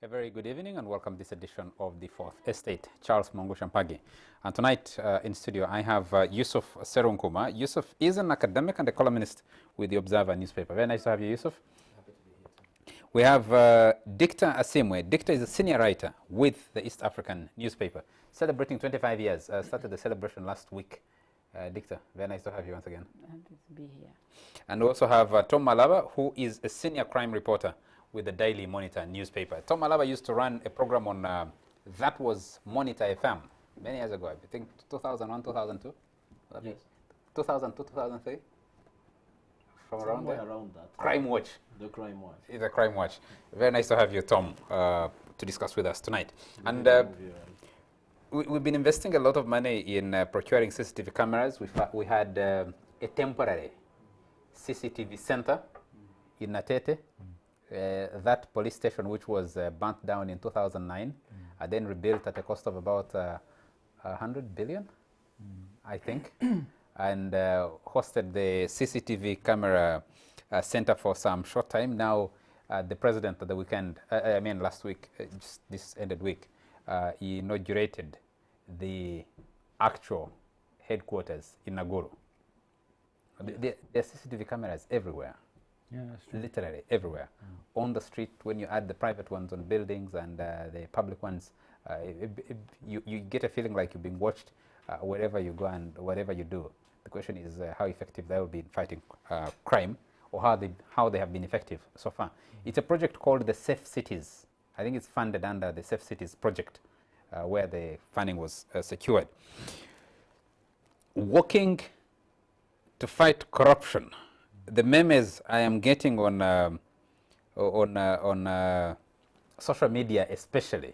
A very good evening and welcome to this edition of the Fourth Estate. Charles Mongushampagi. And tonight in studio I have Yusuf Serunkuma. Yusuf is an academic and a columnist with the Observer newspaper. Very nice to have you, Yusuf. Happy to be here too. We have Dicta Asimwe. Dicta is a senior writer with the East African newspaper, celebrating 25 years. Started the celebration last week. Dicta, very nice to have you once again. Happy to be here. And we also have Tom Malaba, who is a senior crime reporter with the Daily Monitor newspaper. Tom Malaba used to run a program on that was Monitor FM many years ago. I think 2001, 2002? Yes. 2002, 2003? From around there? Around that. Crime Watch. The Crime Watch. It's a Crime Watch. Very nice to have you, Tom, to discuss with us tonight. And we've been investing a lot of money in procuring CCTV cameras. We had a temporary CCTV center in Natete. That police station, which was burnt down in 2009, then rebuilt at a cost of about 100 billion, I think, and hosted the CCTV camera center for some short time. Now, the president at the weekend, last week, just this ended week, he inaugurated the actual headquarters in Naguru. There are CCTV cameras everywhere. Yeah, that's true. Literally everywhere. On the street, when you add the private ones on buildings and the public ones, you get a feeling like you're being watched wherever you go and whatever you do. The question is how effective they will be in fighting crime, or how they have been effective so far. It's a project called the Safe Cities. I think it's funded under the Safe Cities project, where the funding was secured. Working to fight corruption. The memes I am getting on social media, especially,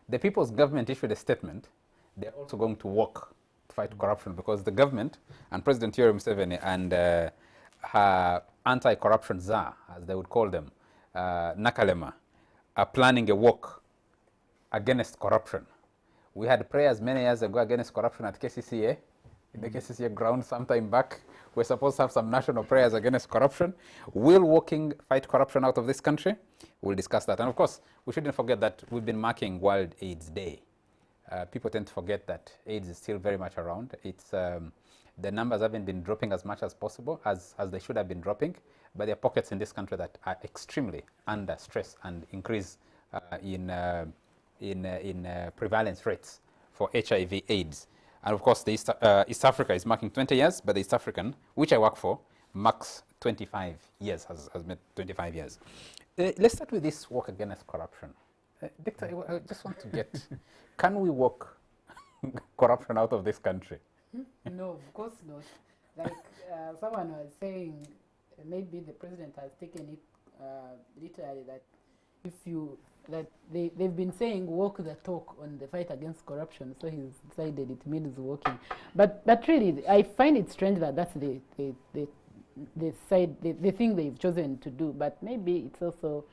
the People's Government issued a statement. They're also going to work to fight corruption, because the government and President Yoweri Museveni and her anti-corruption czar, as they would call them, Nakalema, are planning a work against corruption. We had prayers many years ago against corruption at KCCA, in the KCCA ground sometime back. We're supposed to have some national prayers against corruption. Will working fight corruption out of this country? We'll discuss that. And of course, we shouldn't forget that we've been marking World AIDS Day. People tend to forget that AIDS is still very much around. It's the numbers haven't been dropping as much as possible, as they should have been dropping, but there are pockets in this country that are extremely under stress and increase in prevalence rates for HIV/AIDS. And of course, the East Africa is marking 20 years, but the East African, which I work for, marks 25 years, has made 25 years. Let's start with this work against corruption. Victor, I just want to get, can we work corruption out of this country? No, of course not. Like someone was saying, maybe the president has taken it literally, that if you, that they've been saying walk the talk on the fight against corruption, so he's decided it means walking. But really, I find it strange that that's the thing they've chosen to do. But maybe it's also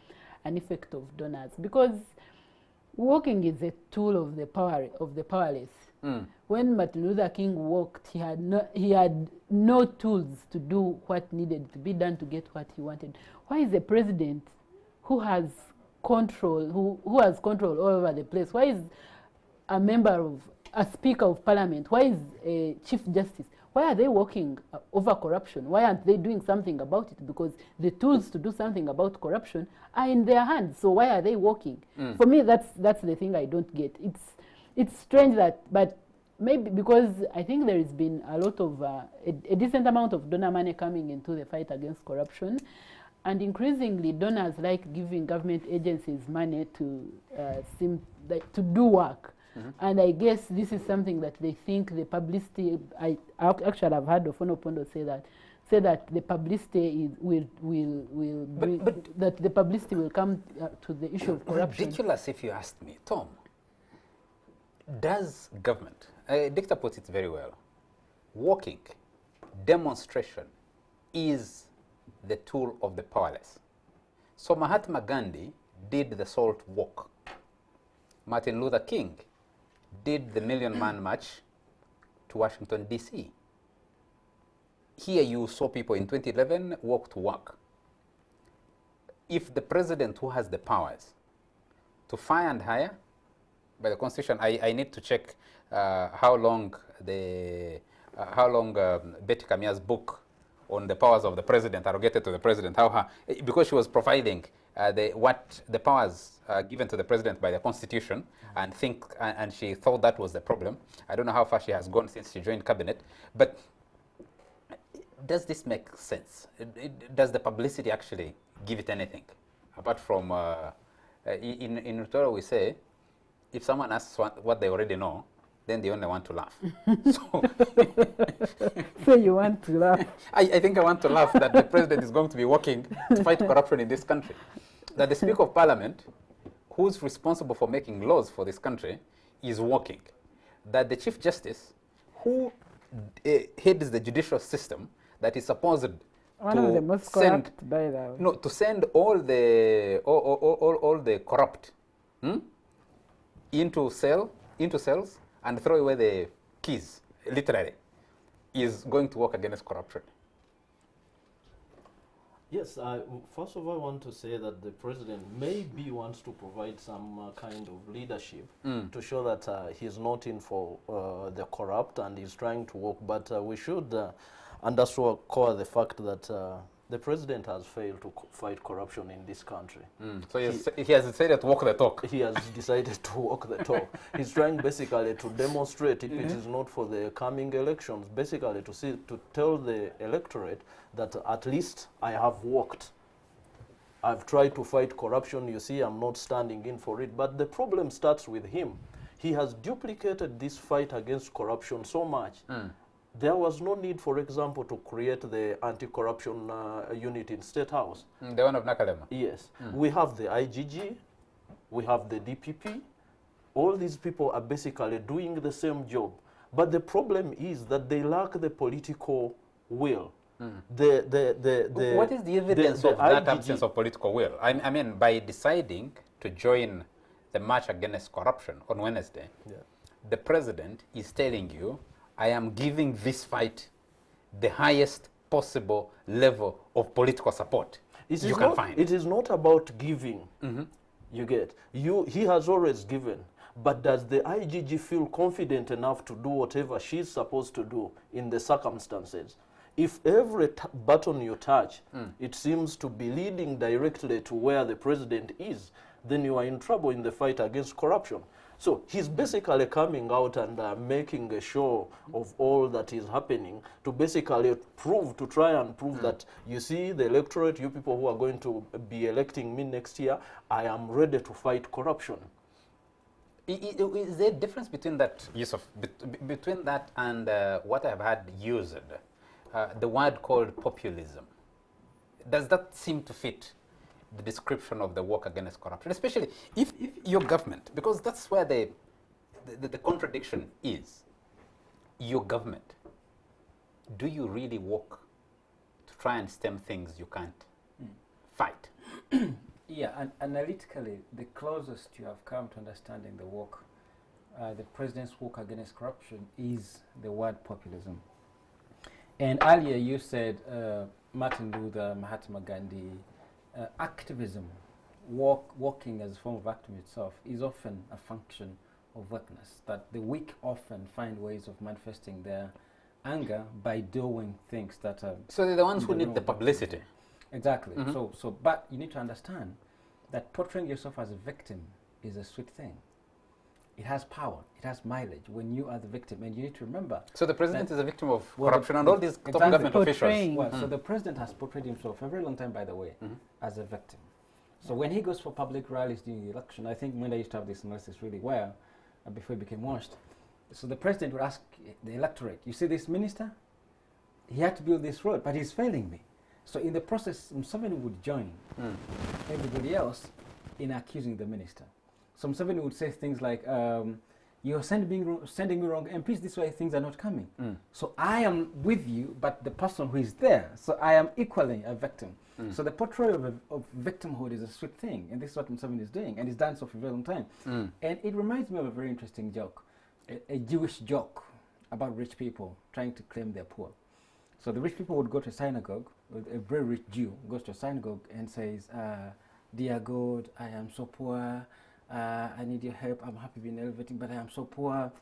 an effect of donors, because walking is a tool of the powerless. When Martin Luther King walked, he had no tools to do what needed to be done to get what he wanted. Why is a president who has control, who has control all over the place? Why is a speaker of parliament? Why is a chief justice? Why are they working over corruption? Why aren't they doing something about it? Because the tools to do something about corruption are in their hands. So why are they working? For me, that's the thing I don't get. It's strange that, but maybe because I think there has been a lot of a decent amount of donor money coming into the fight against corruption. And increasingly, donors like giving government agencies money to to do work. And I guess this is something that they think the publicity. I actually have heard of Onopondo say that the publicity will bring, that the publicity will come to the issue of corruption. Ridiculous, if you asked me, Tom. Does government? Dicta puts it very well. Walking, demonstration, is the tool of the powerless. So Mahatma Gandhi did the Salt Walk. Martin Luther King did the Million Man March to Washington, D.C. Here you saw people in 2011 walk to work. If the president who has the powers to fire and hire by the Constitution. I need to check how long Betty Kamia's book on the powers of the president arrogated to the president, because she was providing the powers given to the president by the Constitution, and she thought that was the problem. I don't know how far she has gone since she joined cabinet, but does this make sense? Does the publicity actually give it anything? Apart from, in Rutoro we say, if someone asks what they already know, then they only want to laugh. So you want to laugh? I think I want to laugh that the president is going to be working to fight corruption in this country. That the Speaker of Parliament, who's responsible for making laws for this country, is working. That the Chief Justice, who heads the judicial system, that is supposed One of the most corrupt, by the way. No, to send all the corrupt into cells and throw away the keys, literally, is going to work against corruption. Yes, first of all, I want to say that the president maybe wants to provide some kind of leadership to show that he's not in for the corrupt and he's trying to work. But we should underscore the fact that the president has failed to fight corruption in this country. So he has decided to walk the talk. He has decided to walk the talk. He's trying basically to demonstrate, if it is not for the coming elections, basically to tell the electorate that at least I have worked. I've tried to fight corruption. You see, I'm not standing in for it. But the problem starts with him. He has duplicated this fight against corruption so much. There was no need, for example, to create the anti-corruption unit in State House. The one of Nakalema. Yes. We have the IGG, we have the DPP. All these people are basically doing the same job. But the problem is that they lack the political will. What is the evidence of that absence of political will? I mean, by deciding to join the march against corruption on Wednesday, the president is telling you, I am giving this fight the highest possible level of political support you can find. It is not about giving. You get. He has always given. But does the IGG feel confident enough to do whatever she's supposed to do in the circumstances? If every button you touch, it seems to be leading directly to where the president is, then you are in trouble in the fight against corruption. So he's basically coming out and making a show of all that is happening to basically try and prove that, you see, the electorate, you people who are going to be electing me next year, I am ready to fight corruption. Is there a difference between that, Yusuf, between that and what I've had used, the word called populism? Does that seem to fit the description of the work against corruption, especially if your government, because that's where the contradiction is. Your government, do you really work to try and stem things you can't fight? Yeah, and analytically, the closest you have come to understanding the work, the president's work against corruption, is the word populism. And earlier you said Martin Luther, Mahatma Gandhi, activism, working as a form of activism itself, is often a function of weakness, that the weak often find ways of manifesting their anger by doing things that are... So they're the ones who need the publicity. Exactly. But you need to understand that portraying yourself as a victim is a sweet thing. It has power, it has mileage when you are the victim, and you need to remember. So the president is a victim of corruption and all these top government officials. Well, so the president has portrayed himself for a very long time, by the way, as a victim. So when he goes for public rallies during the election, I think when I used to have this analysis really well, before he became washed, so the president would ask the electorate, you see this minister? He had to build this road, but he's failing me. So in the process, somebody would join everybody else in accusing the minister. So somebody would say things like, you're sending me wrong MPs, this way things are not coming. So I am with you, but the person who is there, so I am equally a victim. So the portrayal of victimhood is a sweet thing, and this is what Museveni is doing, and he's done so for a very long time. And it reminds me of a very interesting joke, a Jewish joke about rich people trying to claim they're poor. So the rich people would go to a synagogue, a very rich Jew goes to a synagogue and says, dear God, I am so poor, I need your help. I'm happy being elevating, but I am so poor.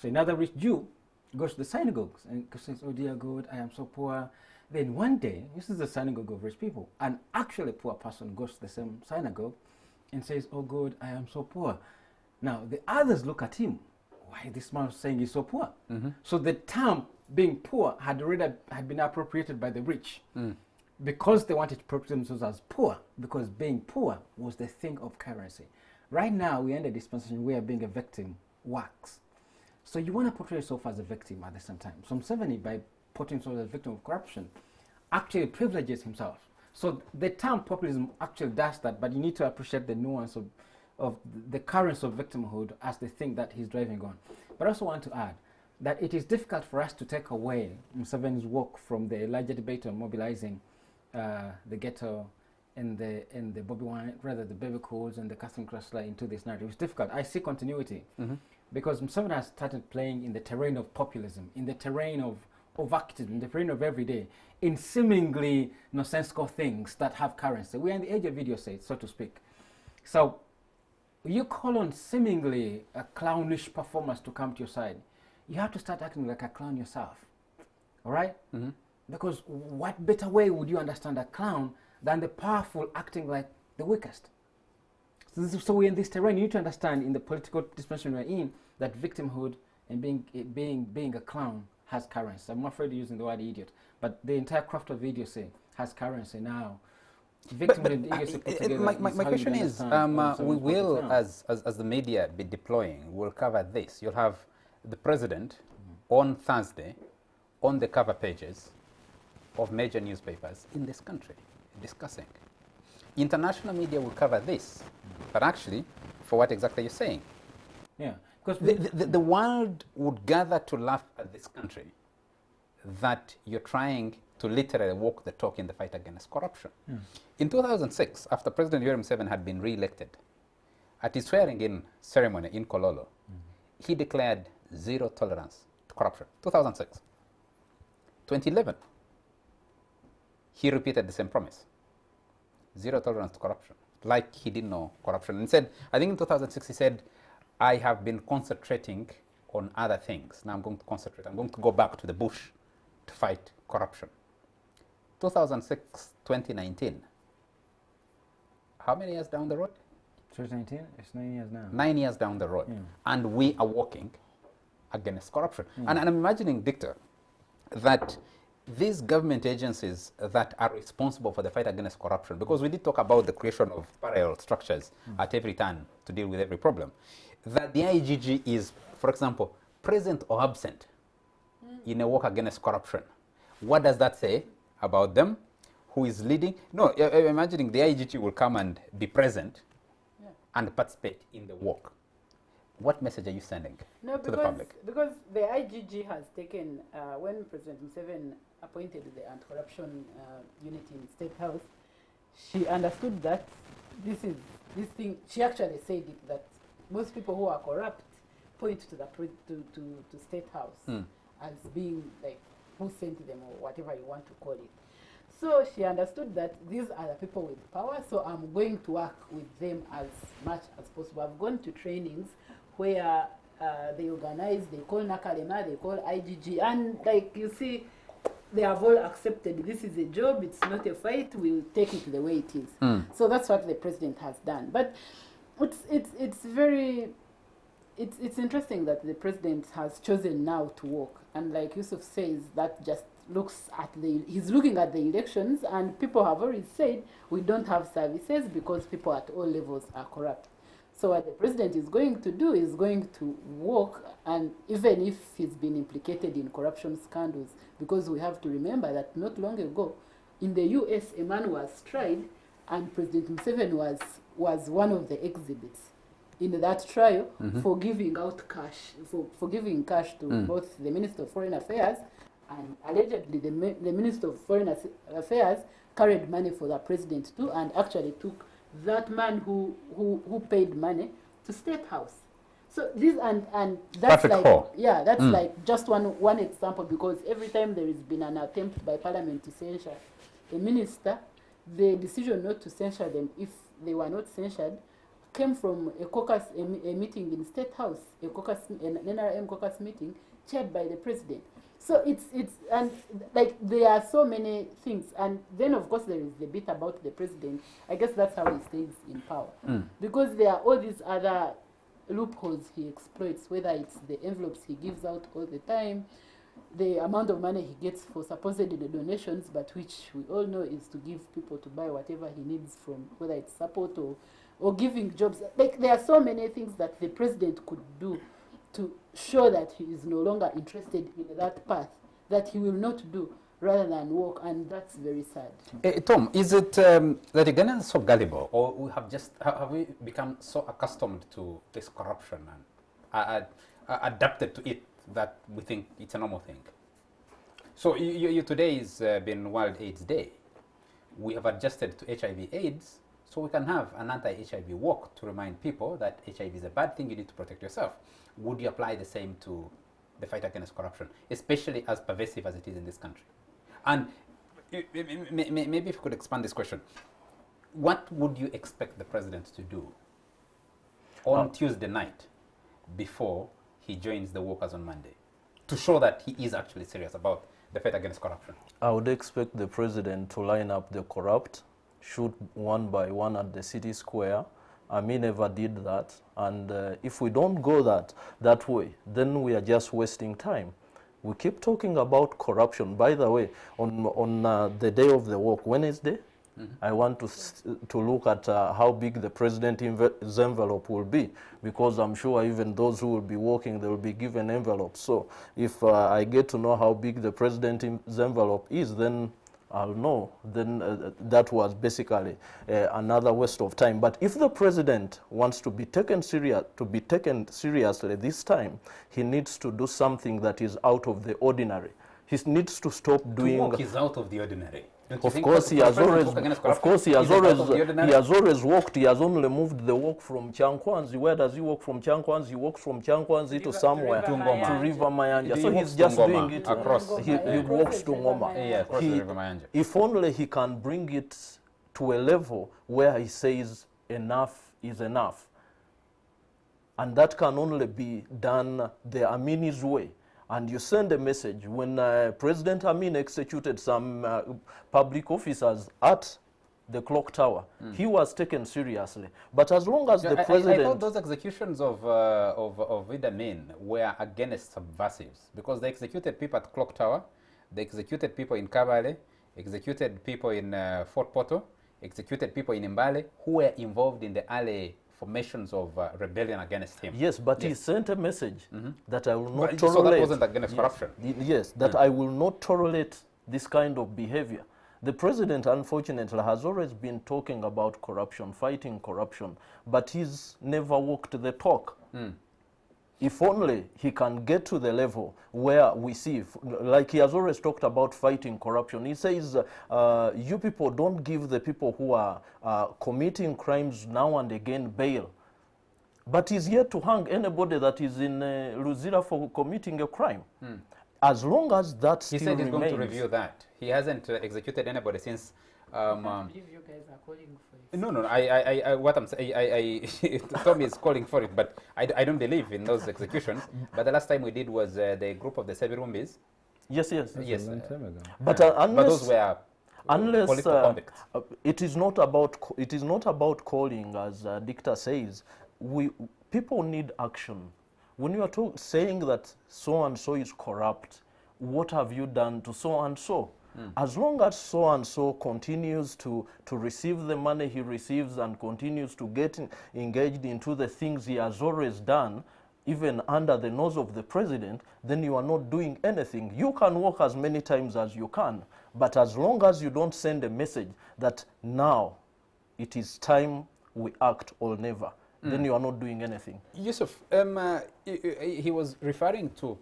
So another rich Jew goes to the synagogues and says, oh dear God, I am so poor. Then one day, this is the synagogue of rich people, an actually poor person goes to the same synagogue and says, oh God, I am so poor. Now the others look at him. Why this man is saying he's so poor? So the term being poor had been appropriated by the rich because they wanted to portray themselves as poor, because being poor was the thing of currency. Right now, we're in a dispensation where being a victim works. So you want to portray yourself as a victim at the same time. So Museveni, by portraying himself as a victim of corruption, actually privileges himself. So the term populism actually does that, but you need to appreciate the nuance of the currents of victimhood as the thing that he's driving on. But I also want to add that it is difficult for us to take away Museveni's work from the larger debate on mobilizing the ghetto and the Bobby Wine, rather the Baby Cools and the Catherine Kressler into this narrative. It's difficult. I see continuity because Museveni has started playing in the terrain of populism, in the terrain of activism, in the terrain of everyday, in seemingly nonsensical things that have currency. We are in the age of video sets, so to speak. So you call on seemingly a clownish performance to come to your side, you have to start acting like a clown yourself. All right? Because what better way would you understand a clown than the powerful acting like the weakest? So we're in this terrain. You need to understand in the political dispensation we're in that victimhood and being a clown has currency. I'm afraid of using the word idiot, but the entire craft of idiocy has currency now. My question is, we will, as the media be deploying, we'll cover this. You'll have the president on Thursday on the cover pages of major newspapers in this country discussing. International media will cover this, but actually, for what exactly you're saying. Yeah, because the world would gather to laugh at this country that you're trying to literally walk the talk in the fight against corruption. In 2006, after President Yoweri Museveni had been re-elected, at his swearing-in ceremony in Kololo, he declared zero tolerance to corruption. 2006. 2011, he repeated the same promise. Zero tolerance to corruption, like he didn't know corruption. And said, I think in 2006 he said, I have been concentrating on other things. Now I'm going to concentrate. I'm going to go back to the bush to fight corruption. 2006, 2019. How many years down the road? 2019? It's 9 years now. 9 years down the road. And we are working against corruption. And I'm imagining, Victor, that these government agencies that are responsible for the fight against corruption, because we did talk about the creation of parallel structures at every turn to deal with every problem, that the IGG is, for example, present or absent in a work against corruption. What does that say about them? Who is leading? No, I'm imagining the IGG will come and be present and participate in the work. What message are you sending to the public? Because the IGG has taken, when President Museveni appointed the anti-corruption unit in State House, she understood that this thing, she actually said it, that most people who are corrupt point to the to State House as being like who sent them or whatever you want to call it. So she understood that these are the people with power, so I'm going to work with them as much as possible. I've gone to trainings where they organize, they call Nakalema, they call IGG, and like you see, they have all accepted this is a job, it's not a fight, we'll take it the way it is. So that's what the president has done. But it's interesting that the president has chosen now to walk, and like Yusuf says, that just looks at he's looking at the elections, and people have already said we don't have services because people at all levels are corrupt. So what the president is going to do is going to walk, and even if he's been implicated in corruption scandals, because we have to remember that not long ago in the US a man was tried, and President Museveni was one of the exhibits in that trial for giving out cash, for giving cash to both the Minister of Foreign Affairs, and allegedly the Minister of Foreign Affairs carried money for the president too, and actually took that man who paid money to State House. So this and that's Patrick like Hall. Yeah, that's like just one example, because every time there has been an attempt by Parliament to censure a minister, the decision not to censure them if they were not censured came from a caucus, a meeting in State House, a caucus, an NRM caucus meeting chaired by the president. So and like there are so many things, and then of course there is the bit about the president. I guess that's how he stays in power, because there are all these other loopholes he exploits, whether it's the envelopes he gives out all the time, the amount of money he gets for supposedly the donations, but which we all know is to give people to buy whatever he needs from, whether it's support or giving jobs. Like there are so many things that the president could do to show that he is no longer interested in that path, that he will not do rather than walk, and that's very sad. Tom, is it that Ugandans are so gullible, or we have we become so accustomed to this corruption and adapted to it that we think it's a normal thing? So today has been World AIDS Day. We have adjusted to HIV/AIDS, so we can have an anti-HIV walk to remind people that HIV is a bad thing, you need to protect yourself. Would you apply the same to the fight against corruption, especially as pervasive as it is in this country? And maybe if you could expand this question, what would you expect the president to do on Tuesday night before he joins the workers on Monday to show that he is actually serious about the fight against corruption? I would expect the president to line up the corrupt, shoot one by one at the city square. He never did that, and if we don't go that way, then we are just wasting time. We keep talking about corruption. By the way, on the day of the walk, Wednesday, I want to look at how big the president's envelope will be, because I'm sure even those who will be walking, they will be given envelopes. So if I get to know how big the president's envelope is, then I'll know. Then that was basically another waste of time. But if the president wants to be taken seriously this time, he needs to do something that is out of the ordinary. He needs to stop doing. To walk is out of the ordinary. Of course, he has always walked. He has only moved the walk from Chankwanzi. Where does he walk from Chankwanzi? He walks from Chankwanzi to somewhere, to River Mayanja. So he's just doing it across. He walks to Ngoma. Yeah, across the River Mayanja. If only he can bring it to a level where he says enough is enough. And that can only be done the Amini's way. And you send a message. When President Amin executed some public officers at the clock tower, he was taken seriously. But as long as the president... I thought those executions of Idi Amin were against subversives, because they executed people at clock tower, they executed people in Kigali, executed people in Fort Portal, executed people in Mbale who were involved in the early formations of rebellion against him. Yes, but he sent a message that I will not tolerate. So that wasn't against corruption. Yes, that I will not tolerate this kind of behavior. The president, unfortunately, has always been talking about corruption, fighting corruption, but he's never walked the talk. If only he can get to the level where we see, like he has always talked about fighting corruption. He says, you people don't give the people who are committing crimes now and again bail. But he's yet to hang anybody that is in Luzira for committing a crime. As long as that still remains. He said he's going to review that. He hasn't executed anybody since... I believe you guys are calling for it. No, what I'm saying, Tommy is calling for it, but I don't believe in those executions. But the last time we did was the group of the Sebirumbis. Yes. Yes. But those were political convicts. It is not about calling, as Dicta says. People need action. When you are saying that so and so is corrupt, what have you done to so and so? As long as so and so continues to receive the money he receives and continues to get engaged into the things he has always done, even under the nose of the president, then you are not doing anything. You can walk as many times as you can, but as long as you don't send a message that now it is time we act or never, then you are not doing anything. Yusuf, he was referring to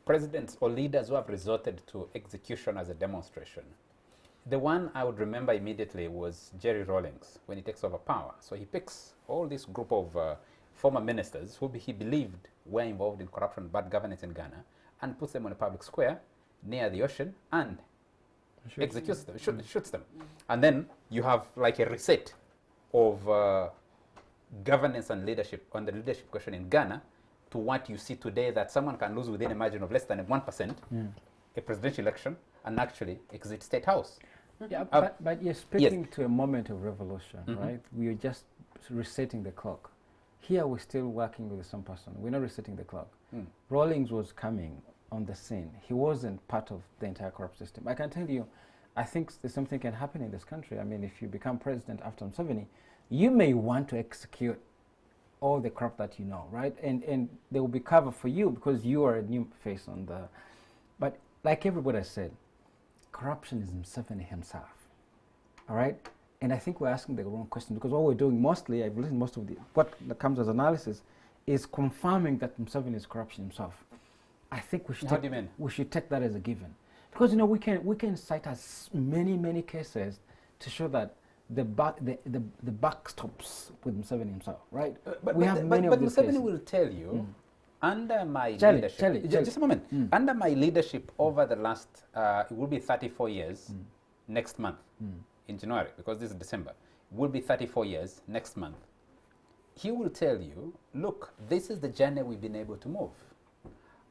presidents or leaders who have resorted to execution as a demonstration. The one I would remember immediately was Jerry Rawlings when he takes over power. So he picks all this group of former ministers who he believed were involved in corruption, bad governance in Ghana, and puts them on a public square near the ocean and executes them, shoots them. And then you have like a reset of governance and leadership, on the leadership question in Ghana, to what you see today, that someone can lose within a margin of less than 1% a presidential election and actually exit State House. Yeah, but you're speaking to a moment of revolution, right? We are just resetting the clock. Here we're still working with some person. We're not resetting the clock. Rawlings was coming on the scene. He wasn't part of the entire corrupt system. I can tell you, I think there's something can happen in this country. I mean, if you become president after Museveni, you may want to execute all the corrupt that you know, right? And there will be cover for you because you are a new face on the... But like everybody said, corruption is Museveni himself, all right? And I think we're asking the wrong question because what we're doing mostly, I believe most of what comes as analysis is confirming that Museveni is corruption himself. I think we should How do you mean? We should take that as a given. Because, you know, we can cite as many cases to show that the backstops with Museveni himself, right? We have many of these Museveni cases. will tell you, under my leadership, just a moment, under my leadership over the last, it will be 34 years next month in January, because this is December, it will be 34 years next month. He will tell you, look, this is the journey we've been able to move.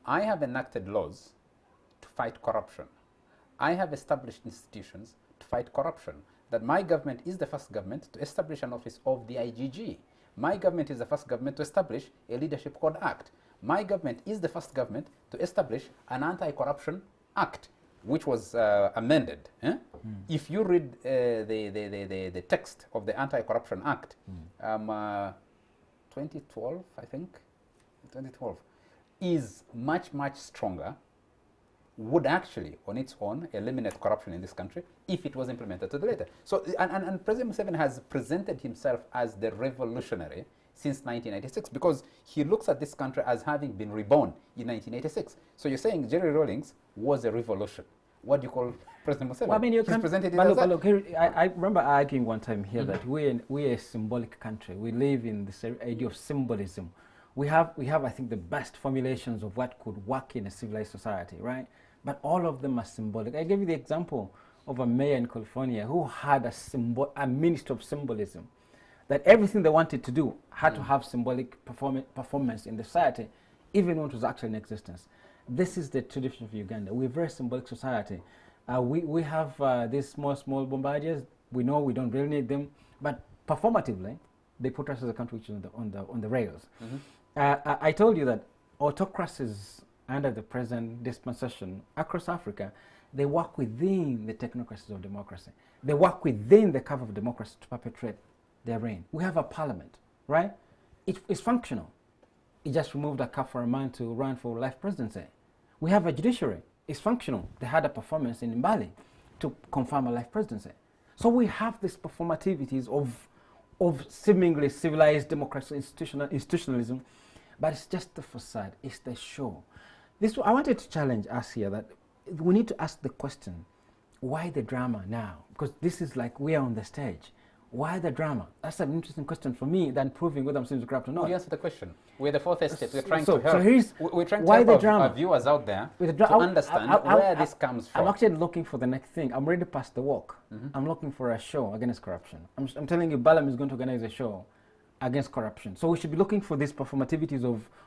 I have enacted laws to fight corruption. I have established institutions to fight corruption. That my government is the first government to establish an office of the IGG. My government is the first government to establish a Leadership Code Act. My government is the first government to establish an Anti-Corruption Act, which was amended. If you read the text of the Anti-Corruption Act, 2012, I think, 2012, is much stronger, would actually, on its own, eliminate corruption in this country if it was implemented to the letter. So, and President Museveni has presented himself as the revolutionary since 1996 because he looks at this country as having been reborn in 1986. So you're saying Jerry Rawlings was a revolution. What do you call President Museveni? Well, I mean, you He's can, presented it but as look, that. look here, I remember arguing one time here that we're a symbolic country. We live in this idea of symbolism. We have, I think, the best formulations of what could work in a civilized society, right? But all of them are symbolic. I gave you the example of a mayor in California who had a minister of symbolism, that everything they wanted to do had to have symbolic performance in the society, even when it was actually in existence. This is the tradition of Uganda. We're a very symbolic society. We have these small bombardiers. We know we don't really need them, but performatively, they put us as a country which is on the rails. I told you that autocracies under the present dispensation across Africa, they work within the technocracies of democracy. They work within the cover of democracy to perpetuate their reign. We have a parliament, right? It's functional. It just removed a cap for a man to run for life presidency. We have a judiciary. It's functional. They had a performance in Mbali to confirm a life presidency. So we have these performativities of seemingly civilized democracy, institutionalism, but it's just the facade. It's the show. I wanted to challenge us here that we need to ask the question, why the drama now? Because this is like we are on the stage. Why the drama? That's an interesting question for me than proving whether I'm still corrupt or not. You answer the question. We're the fourth estate. We're trying So to help. We're trying to why help the drama? our viewers out there to understand where this comes from. I'm actually looking for the next thing. I'm ready past the walk. I'm looking for a show against corruption. I'm telling you, Balaam is going to organize a show against corruption. So we should be looking for these performativities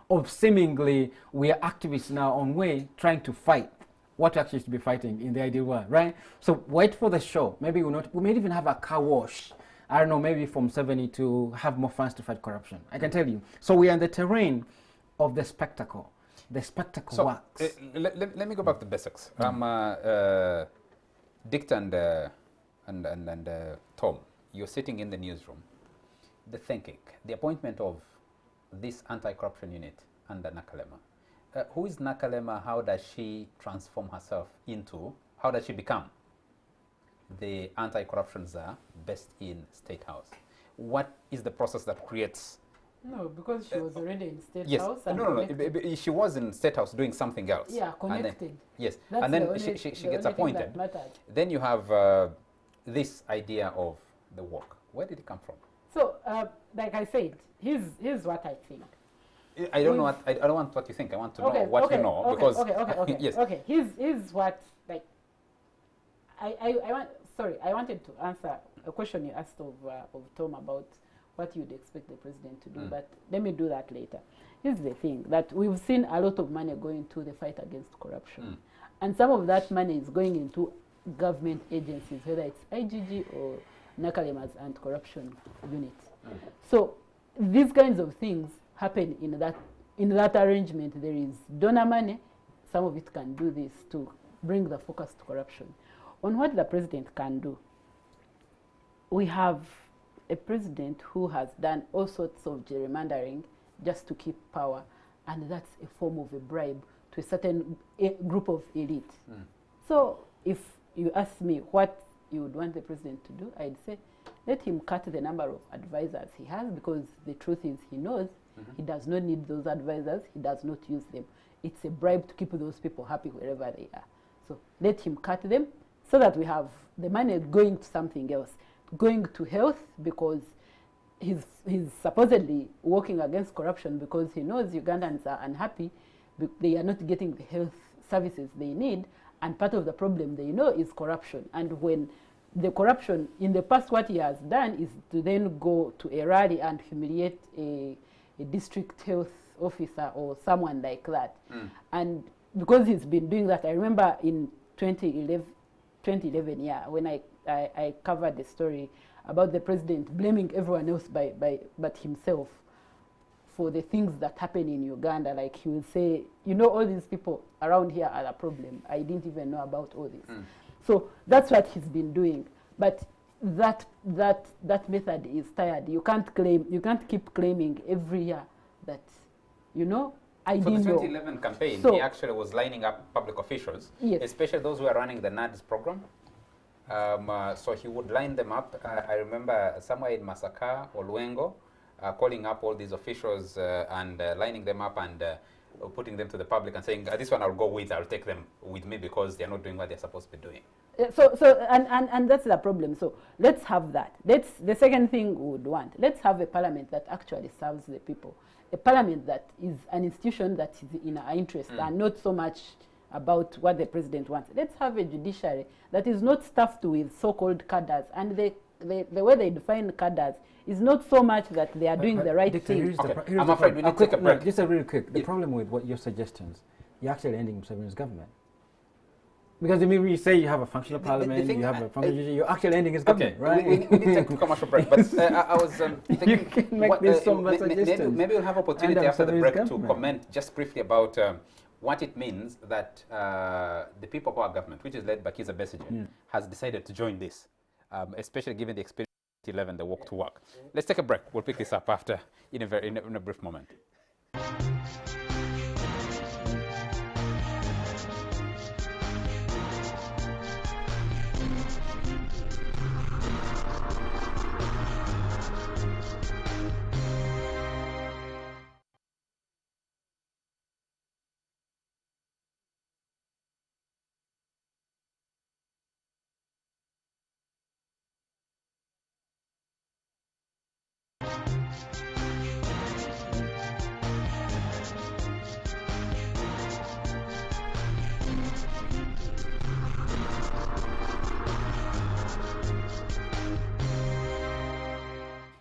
of seemingly we are activists in our own way trying to fight what we actually should be fighting in the ideal world, right? So wait for the show. Maybe we may even have a car wash. I don't know, maybe from 70 to have more funds to fight corruption. I can tell you. So we are in the terrain of the spectacle. The spectacle works. Let me go back to basics. Dick and Tom, you're sitting in the newsroom. The thinking, the appointment of this anti-corruption unit under Nakalema. Who is Nakalema? How does she transform herself into, how does she become the anti-corruption czar based in State House? What is the process that creates? No, because she was already in State Yes, House. And no. She was in State House doing something else. Yeah, connected. Then, yes, That's and then the only, she gets appointed. Then you have this idea of the work. Where did it come from? So, like I said, here's what I think. I don't know what I don't want what you think. I want to know what you know because yes. Okay. Here's what like I wanted to answer a question you asked of Tom about what you'd expect the president to do, but let me do that later. Here's the thing, that we've seen a lot of money going to the fight against corruption. And some of that money is going into government agencies, whether it's IGG or Nakalema's anti-corruption unit. So these kinds of things happen in that arrangement. There is donor money. Some of it can do this to bring the focus to corruption. On what the president can do, we have a president who has done all sorts of gerrymandering just to keep power, and that's a form of a bribe to a certain group of elite. So if you ask me what you would want the president to do, I'd say let him cut the number of advisors he has, because the truth is he knows he does not need those advisors, he does not use them. It's a bribe to keep those people happy wherever they are. So let him cut them so that we have the money going to something else, going to health, because he's supposedly working against corruption because he knows Ugandans are unhappy, they are not getting the health services they need, and part of the problem they know is corruption. And when the corruption, in the past what he has done is to then go to a rally and humiliate a district health officer or someone like that. And because he's been doing that, I remember in 2011, yeah, when I covered the story about the president blaming everyone else but himself for the things that happen in Uganda. Like he will say, you know, all these people around here are a problem. I didn't even know about all this. So that's what he's been doing. But that method is tired. You can't keep claiming every year that, you know, I For the didn't know. 2011 campaign, So he actually was lining up public officials, Yes. especially those who are running the NADS program. So he would line them up. I remember somewhere in Masaka or Luengo, calling up all these officials and lining them up and putting them to the public and saying, this one I'll go with, I'll take them with me because they're not doing what they're supposed to be doing. And that's the problem. So let's have that. That's the second thing we would want. Let's have a parliament that actually serves the people. A parliament that is an institution that is in our interest and not so much about what the president wants. Let's have a judiciary that is not stuffed with so-called cadres. And the way they define cadres is not so much that they are doing the right thing. Okay. I'm afraid we need to take a break. Just a really quick. The problem with what your suggestions, you're actually ending Museveni's government. Because I mean, when you say you have a functional parliament, you have a functional judiciary, you're actually ending his government, right? We need to take a commercial break. But I was thinking, you can make this some suggestions. Maybe we'll have opportunity after the break to comment just briefly about what it means that the People Power government, which is led by Kizza Besigye, has decided to join this, especially given the experience of 2011, the walk to work. Let's take a break. We'll pick this up after in a brief moment.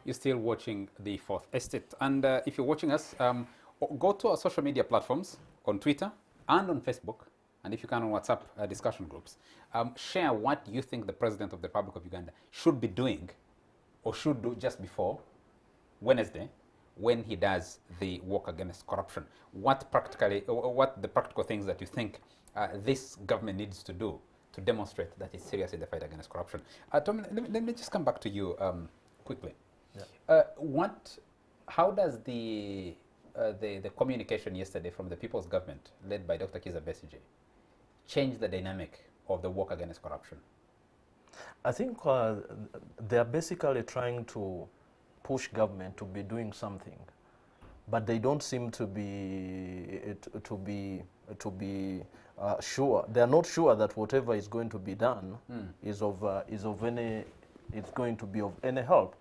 You're still watching The Fourth Estate. And if you're watching us, go to our social media platforms on Twitter and on Facebook, and if you can on WhatsApp discussion groups. Share what you think the President of the Republic of Uganda should be doing or should do just before Wednesday when he does the work against corruption. What the practical things that you think this government needs to do to demonstrate that it's serious in the fight against corruption. Tom, let me just come back to you quickly. Yeah. How does the communication yesterday from the People's Government, led by Dr. Kizza Besigye, change the dynamic of the work against corruption? I think they are basically trying to push government to be doing something, but they don't seem to be sure. They are not sure that whatever is going to be done is going to be of any help.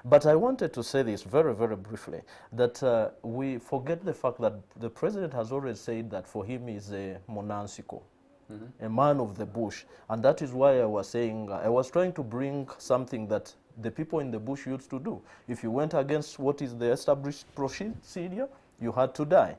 But I wanted to say this very, very briefly, that we forget the fact that the president has already said that for him is a monansico, a man of the bush. And that is why I was saying, I was trying to bring something that the people in the bush used to do. If you went against what is the established procedure, you had to die.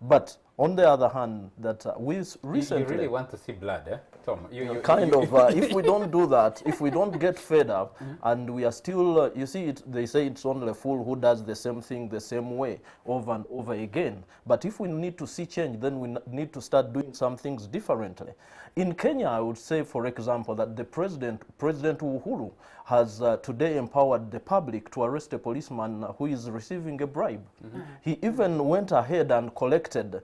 But on the other hand, that we recently... You really want to see blood, eh? Tom? If we don't do that, if we don't get fed up, and we are still, you see, they say it's only a fool who does the same thing the same way over and over again. But if we need to see change, then we need to start doing some things differently. In Kenya, I would say, for example, that the President Uhuru, has today empowered the public to arrest a policeman who is receiving a bribe. He even went ahead and collected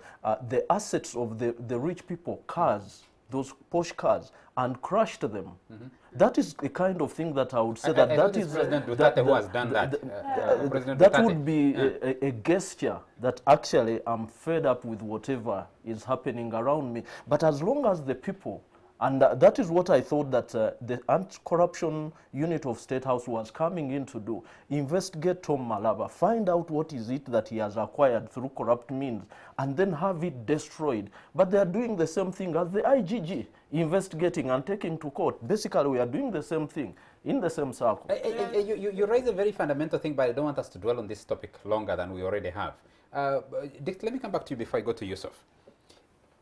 the assets of the rich people, cars, those posh cars, and crushed them. That is the kind of thing that I would say that is President Duterte who has done that. That would be a gesture that actually I'm fed up with whatever is happening around me. But as long as the people, and that is what I thought that the anti-corruption unit of State House was coming in to do, investigate Tom Malaba, find out what is it that he has acquired through corrupt means, and then have it destroyed. But they are doing the same thing as the IGG, investigating and taking to court. Basically, we are doing the same thing in the same circle. You raise a very fundamental thing, but I don't want us to dwell on this topic longer than we already have. Dick, let me come back to you before I go to Yusuf.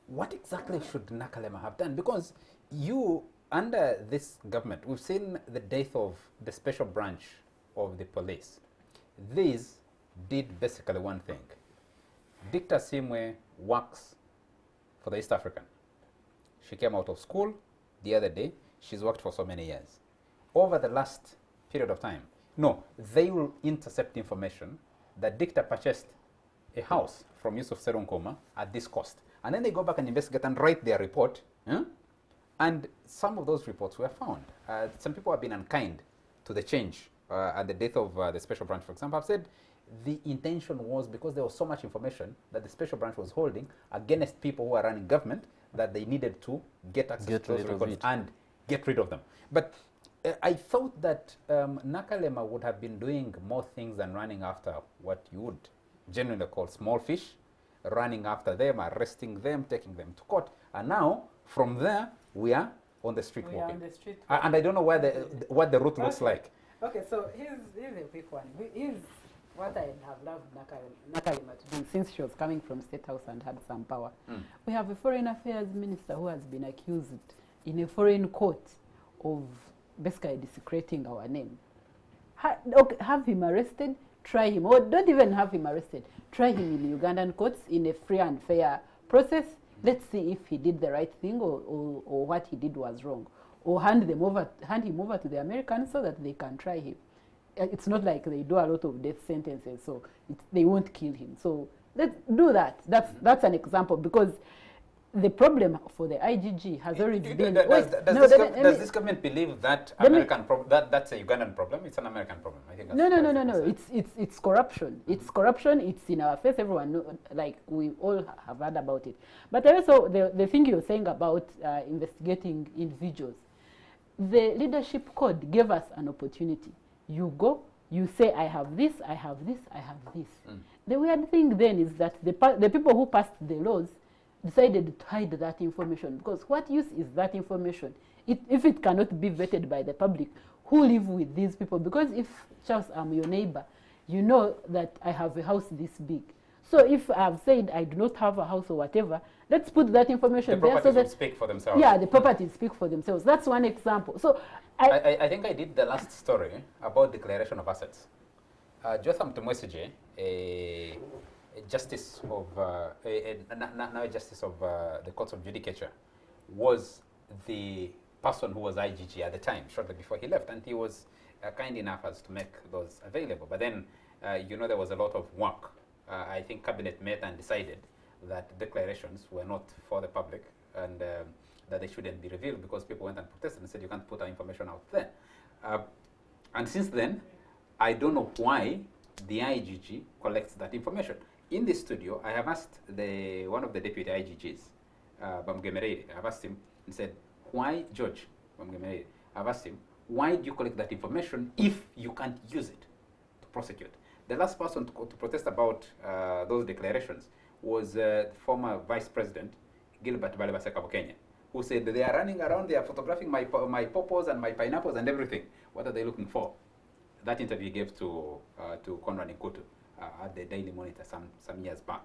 What exactly should Nakalema have done? Because you, under this government, we've seen the death of the special branch of the police. These did basically one thing. Dicta Simwe works for the East African. She came out of school the other day. She's worked for so many years. Over the last period of time, no, they will intercept information that Dicta purchased a house from Yusuf Serunkoma at this cost. And then they go back and investigate and write their report. And some of those reports were found. Some people have been unkind to the change and the death of the special branch, for example, have said the intention was because there was so much information that the special branch was holding against people who are running government that they needed to get access to those records and get rid of them. But I thought that Nakalema would have been doing more things than running after what you would genuinely call small fish, running after them, arresting them, taking them to court. And now, from there, we are on the street walking. On the street And I don't know where what the route looks like. Okay, so here's a quick one. Here's what I have loved Nakalema to do since she was coming from State House and had some power. We have a foreign affairs minister who has been accused in a foreign court of basically desecrating our name. Have him arrested, try him, or don't even have him arrested. Try him in Ugandan courts in a free and fair process. Let's see if he did the right thing or what he did was wrong. Or hand him over to the Americans so that they can try him. It's not like they do a lot of death sentences, so they won't kill him. So let's do that. That's an example, because the problem for the IGG has already been... Does this government believe that that's a Ugandan problem? It's an American problem. I think no. It's corruption. It's corruption. It's in our face. Everyone know, like we all have heard about it. But also the thing you're saying about investigating individuals, the leadership code gave us an opportunity. You go, you say, I have this, I have this, I have this. The weird thing then is that the people who passed the laws decided to hide that information, because what use is that information if it cannot be vetted by the public who live with these people? Because if, Charles, I'm your neighbor, you know that I have a house this big. So if I've said I do not have a house or whatever, let's put that information there so that... will speak for themselves. Yeah, the properties speak for themselves. That's one example. So I think I did the last story about declaration of assets. Jotham Tumwesije, a justice of now a justice of the courts of judicature, was the person who was IGG at the time, shortly before he left, and he was kind enough as to make those available. But then, there was a lot of work. I think cabinet met and decided that declarations were not for the public and that they shouldn't be revealed, because people went and protested and said you can't put our information out there. And since then, I don't know why the IGG collects that information. In this studio, I have asked one of the deputy IGGs, Bamgemerere. I've asked him and said, why, George Bamgemerere, I've asked him, why do you collect that information if you can't use it to prosecute? The last person to protest about those declarations was former Vice President Gilbert Balebaseka of Kenya. who said they are running around, they are photographing my pawpaws and my pineapples and everything. What are they looking for? That interview he gave to Conrad Nkutu at the Daily Monitor some years back.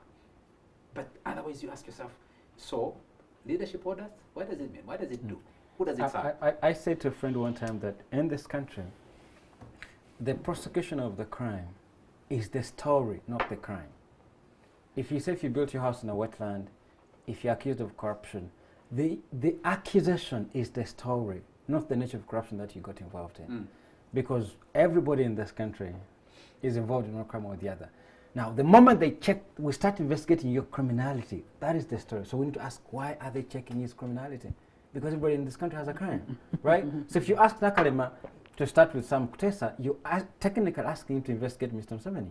But otherwise, you ask yourself, so leadership orders, what does it mean? What does it do? Who does it serve? I said to a friend one time that in this country, the prosecution of the crime is the story, not the crime. If you say if you built your house in a wetland, if you're accused of corruption, the accusation is the story, not the nature of corruption that you got involved in. Because everybody in this country is involved in one crime or the other. Now, the moment they check, we start investigating your criminality. That is the story. So we need to ask, why are they checking his criminality? Because everybody in this country has a crime, right? So if you ask Nakalema to start with Sam Kutesa, you are technically asking him to investigate Mr. Museveni.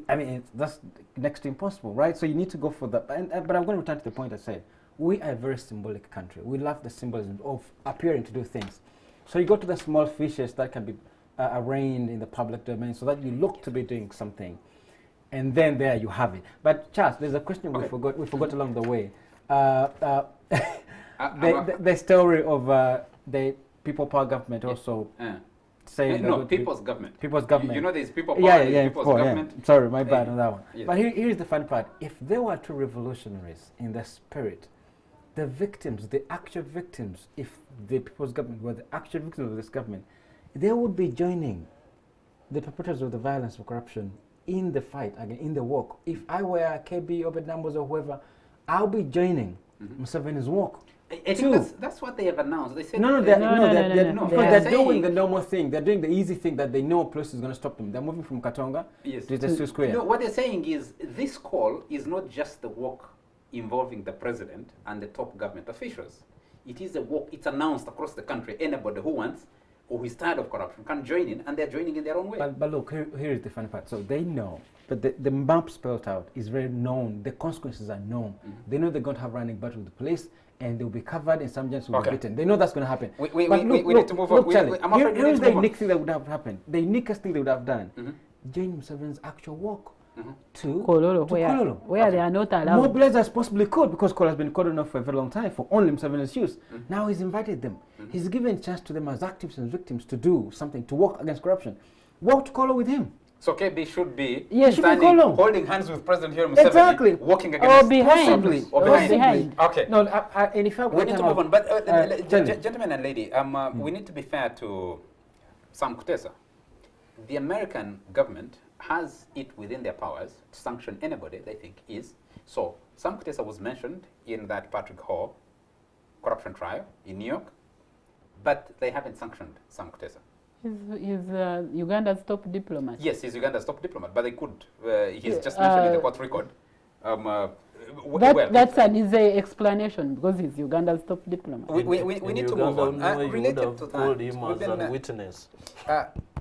I mean, that's next to impossible, right? So you need to go for that. But I'm going to return to the point I said. We are a very symbolic country. We love the symbolism of appearing to do things. So you go to the small fishes that can be arraigned in the public domain so that you look to be doing something. And then there you have it. But Charles, there's a question we forgot along the way. The story of the people power government also saying people's government. People's government. You know, there's people power, people's government. Yeah. Sorry, my bad on that one. Yes. But here's the fun part. If there were two revolutionaries in the spirit, the victims, the actual victims, if the people's government were the actual victims of this government, they would be joining the perpetrators of the violence or corruption in the fight, again, in the walk. If I were KB, Obed Nambos, or whoever, I'll be joining Museveni's walk. I think that's what they have announced. They said they're doing the normal thing. They're doing the easy thing that they know police is going to stop them. They're moving from Katonga to the Square. No, what they're saying is this call is not just the walk involving the president and the top government officials. It is a walk. It's announced across the country. Anybody who wants or who is tired of corruption can join in, and they're joining in their own way. But look, here is the funny part. So they know, but the map spelled out is very known. The consequences are known. They know they're going to have running battle with the police, and they'll be covered, and some gens will be beaten. They know that's going to happen. We need to move on. Here's the unique thing that would have happened. The uniquest thing they would have done, join Museveni's actual walk to Kololo, where they are not allowed. Mobilize as possibly could, because Kolo has been cordoned off for a very long time for only Museveni's use. Now he's invited them. He's given a chance to them as actives and victims to do something, to work against corruption. Walk to Kolo with him. So KB should be standing, holding hands with President Museveni, exactly, walking against, or behind, Okay. No, and if I we need to move on. But gentlemen and lady, we need to be fair to Sam Kutesa. The American government has it within their powers to sanction anybody they think is. So Sam Kutesa was mentioned in that Patrick Hall corruption trial in New York, but they haven't sanctioned Sam Kutesa. He's Uganda's top diplomat. Yes, he's Uganda's top diplomat, but they could. He's just mentioned in the court record. That's an easy explanation because he's Uganda's top diplomat. We need to move on. Related to that, him as a witness.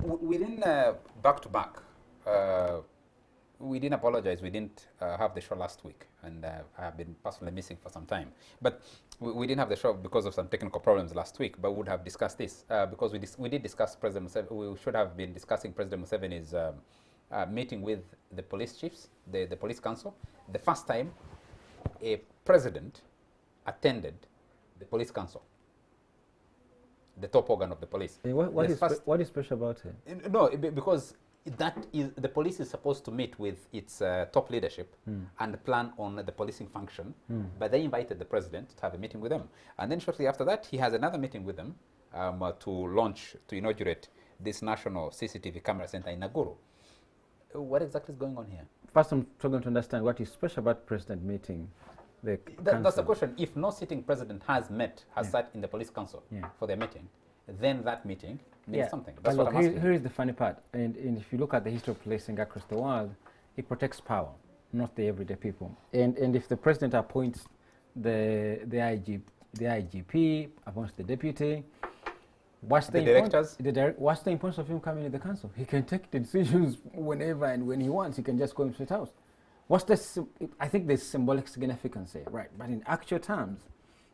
Within back-to-back, we didn't apologize. We didn't have the show last week, and I have been personally missing for some time. But we didn't have the show because of some technical problems last week, but we would have discussed this because we did discuss President Museveni. We should have been discussing President Museveni's meeting with the police chiefs, the police council. The first time a president attended the police council, the top organ of the police. What is special about it? No, because that is the police is supposed to meet with its top leadership and plan on the policing function, but they invited the president to have a meeting with them, and then shortly after that he has another meeting with them to inaugurate this national CCTV camera center in Naguru. What exactly is going on here? First, I'm struggling to understand what is special about president meeting the that's the question. If no sitting president has sat in the police council for their meeting, then that meeting means something. That's what I'm asking. Here is the funny part. And if you look at the history of policing across the world, it protects power, not the everyday people. And if the president appoints the IGP, appoints the deputy, what's the directors? What's the importance of him coming to the council? He can take the decisions whenever and when he wants. He can just go in straight house. I think there's symbolic significance here, right? But in actual terms,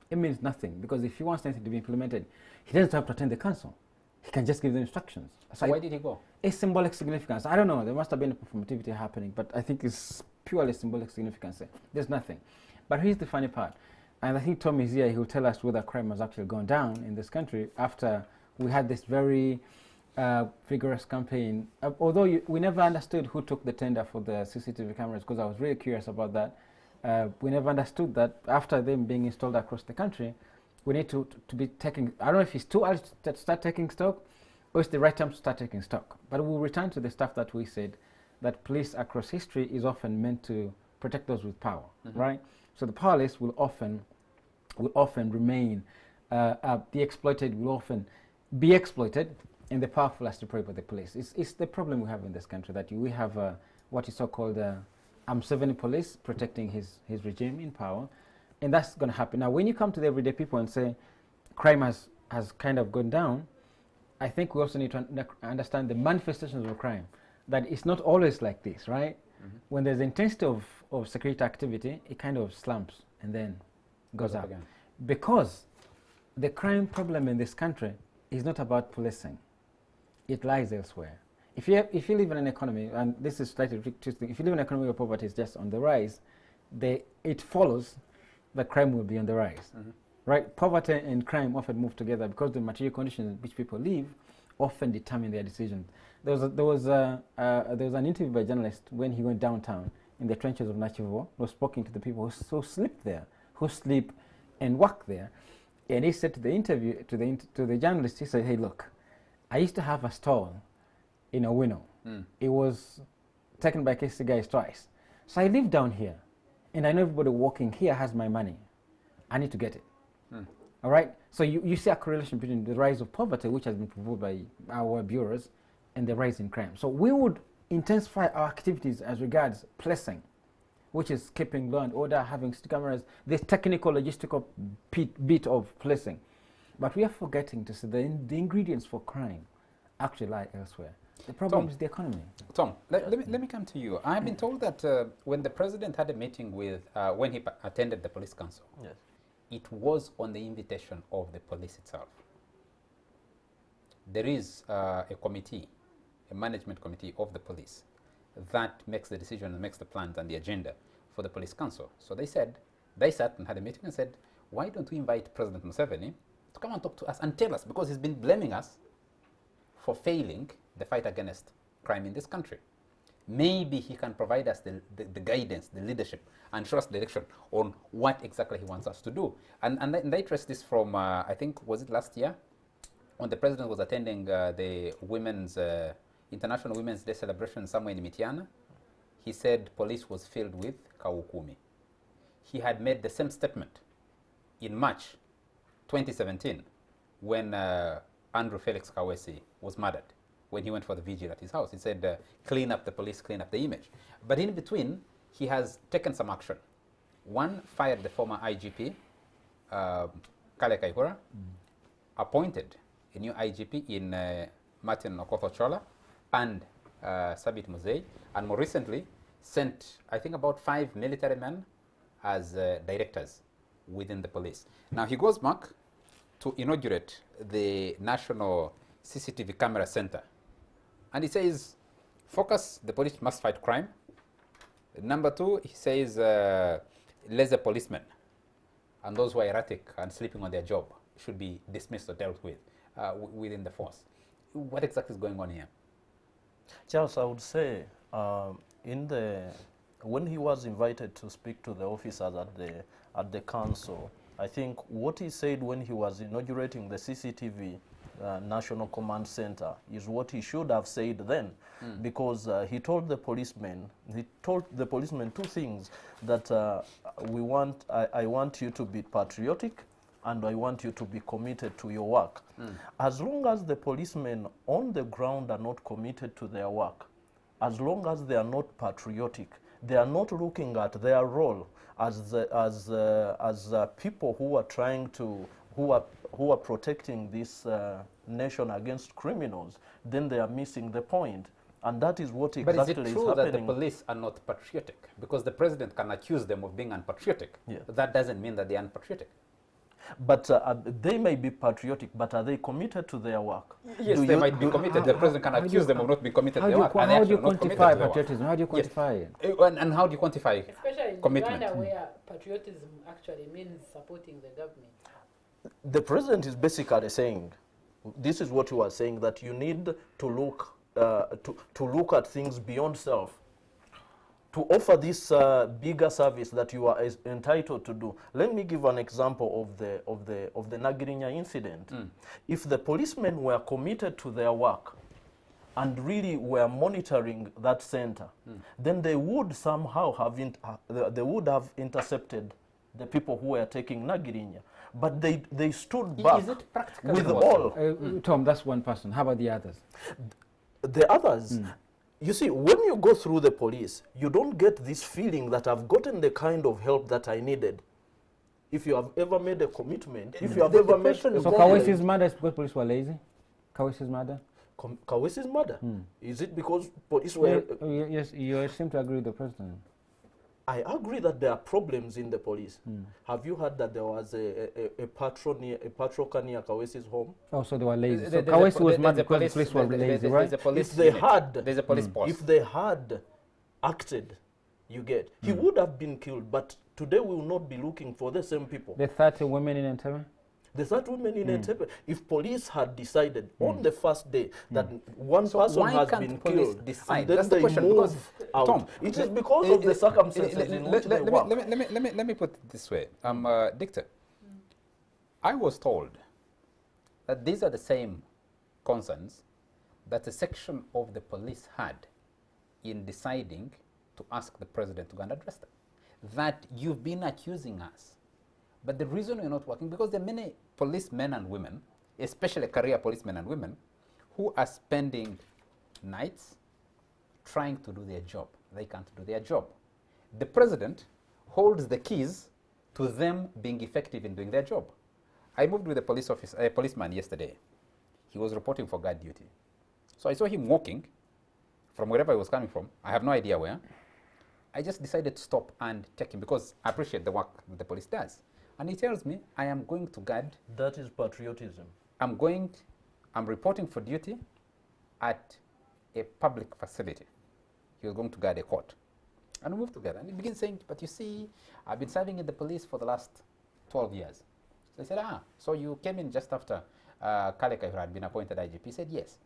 it means nothing, because if he wants anything to be implemented, he doesn't have to attend the council. He can just give them instructions. So why did he go? A symbolic significance. I don't know. There must have been a performativity happening, but I think it's purely symbolic significance. There's nothing. But here's the funny part. And I think Tom is here, he'll tell us whether crime has actually gone down in this country after we had this very vigorous campaign. Although we never understood who took the tender for the CCTV cameras, because I was really curious about that. We never understood that after them being installed across the country, we need to be taking, I don't know if it's too early to start taking stock, or it's the right time to start taking stock. But we'll return to the stuff that we said, that police across history is often meant to protect those with power, right? So the powerless will often remain, the exploited will often be exploited, and the powerful are deployed by the police. It's the problem we have in this country, that we have what is so-called Museveni police protecting his regime in power, and that's going to happen. Now, when you come to the everyday people and say crime has kind of gone down, I think we also need to understand the manifestations of crime, that it's not always like this, right? When there's intensity of security activity, it kind of slumps and then goes up again. Because the crime problem in this country is not about policing. It lies elsewhere. If you live in an economy, and this is slightly interesting, if you live in an economy where poverty is just on the rise, it follows that crime will be on the rise. Right? Poverty and crime often move together because the material conditions in which people live often determine their decisions. There was an interview by a journalist when he went downtown in the trenches of Nachivo, was speaking to the people who sleep there, who sleep and work there, and he said to the journalist, he said, "Hey, look, I used to have a stall in Owino. It was taken by KC guys twice, so I live down here, and I know everybody working here has my money. I need to get it." All right. So you see a correlation between the rise of poverty, which has been provoked by our bureaus, and the rise in crime. So we would intensify our activities as regards policing, which is keeping law and order, having city cameras, this technical, logistical bit of policing. But we are forgetting to say the ingredients for crime actually lie elsewhere. The problem is the economy. Tom, let me come to you. I've been told that when the president had a meeting with, when he attended the police council, Yes. it was on the invitation of the police itself. There is a committee, a management committee of the police that makes the decision and makes the plans and the agenda for the police council. So they sat and had a meeting and said, why don't we invite President Museveni to come and talk to us and tell us, because he's been blaming us for failing the fight against crime in this country. Maybe he can provide us the guidance, the leadership, and show us direction on what exactly he wants us to do. And they traced this from, I think, was it last year, when the president was attending the International Women's Day celebration somewhere in Mitiana. He said police was filled with kawukumi. He had made the same statement in March 2017 when Andrew Felix Kawesi was murdered, when he went for the vigil at his house. He said, clean up the police, clean up the image. But in between, he has taken some action. One, fired the former IGP, Kale Kaihura, appointed a new IGP in Martin Okoth-Ochola and Sabit Muzei, and more recently sent, I think, about 5 military men as directors within the police. Now he goes back to inaugurate the National CCTV Camera Center. And he says, focus, the police must fight crime. Number 2, he says, lazy policemen and those who are erratic and sleeping on their job should be dismissed or dealt with within the force. What exactly is going on here? Charles, I would say, when he was invited to speak to the officers at the council, I think what he said when he was inaugurating the CCTV National Command Center is what he should have said then, because he told the policemen two things, that I want you to be patriotic and I want you to be committed to your work. As long as the policemen on the ground are not committed to their work, as long as they are not patriotic, they are not looking at their role as people who are trying to, who are protecting this nation against criminals, then they are missing the point. And that is what exactly is happening. But is it true that the police are not patriotic? Because the president can accuse them of being unpatriotic. Yeah. That doesn't mean that they are unpatriotic. But they may be patriotic, but are they committed to their work? Yes, they might be committed. The president can accuse them of not being committed to their work. How do you quantify patriotism? How do you quantify it? And how do you quantify it? Especially in commitment. Uganda where patriotism actually means supporting the government. The president is basically saying, this is what you are saying, that you need to look look at things beyond self, to offer this bigger service that you are entitled to do. Let me give an example of the Nagirinya incident. If the policemen were committed to their work and really were monitoring that center, then they would somehow have they would have intercepted the people who were taking Nagirinya. But they stood back Is it practical with possible? all. Tom, that's one person. How about the others? The others, you see, when you go through the police, you don't get this feeling that I've gotten the kind of help that I needed. If you have ever made a commitment, if you have ever made a So complaint- Kawesi's murder is because police were lazy? Kawesi's murder? Kawesi's murder? Is it because police were... Yes, you seem to agree with the president. I agree that there are problems in the police. Have you heard that there was a patrol near Kawesi's home? Oh, so they were lazy. So There's a Kawesi po- was there's mad a because the police- police were there's- lazy, there's right? a police If they unit. had, There's a police force. if they had acted, you get, he would have been killed. But today we will not be looking for the same people. The 30 women in Entebbe? The third women in Entebbe, if police had decided on the first day that one So person why has can't been police killed, decide? and then That's the they question, move because, out, Tom, it is because of the circumstances in which they work. Let me put it this way. Dictor, I was told that these are the same concerns that a section of the police had in deciding to ask the president to go and address them. That you've been accusing us. But the reason we're not working, because there are many policemen and women, especially career policemen and women, who are spending nights trying to do their job. They can't do their job. The president holds the keys to them being effective in doing their job. I moved with a policeman yesterday. He was reporting for guard duty. So I saw him walking from wherever he was coming from. I have no idea where. I just decided to stop and check him because I appreciate the work that the police does. And he tells me, I am going to guard. That is patriotism. I'm reporting for duty at a public facility. He was going to guard a court. And we moved together. And he began saying, but you see, I've been serving in the police for the last 12 years. So I said, so you came in just after Kaleka had been appointed IGP? He said, yes.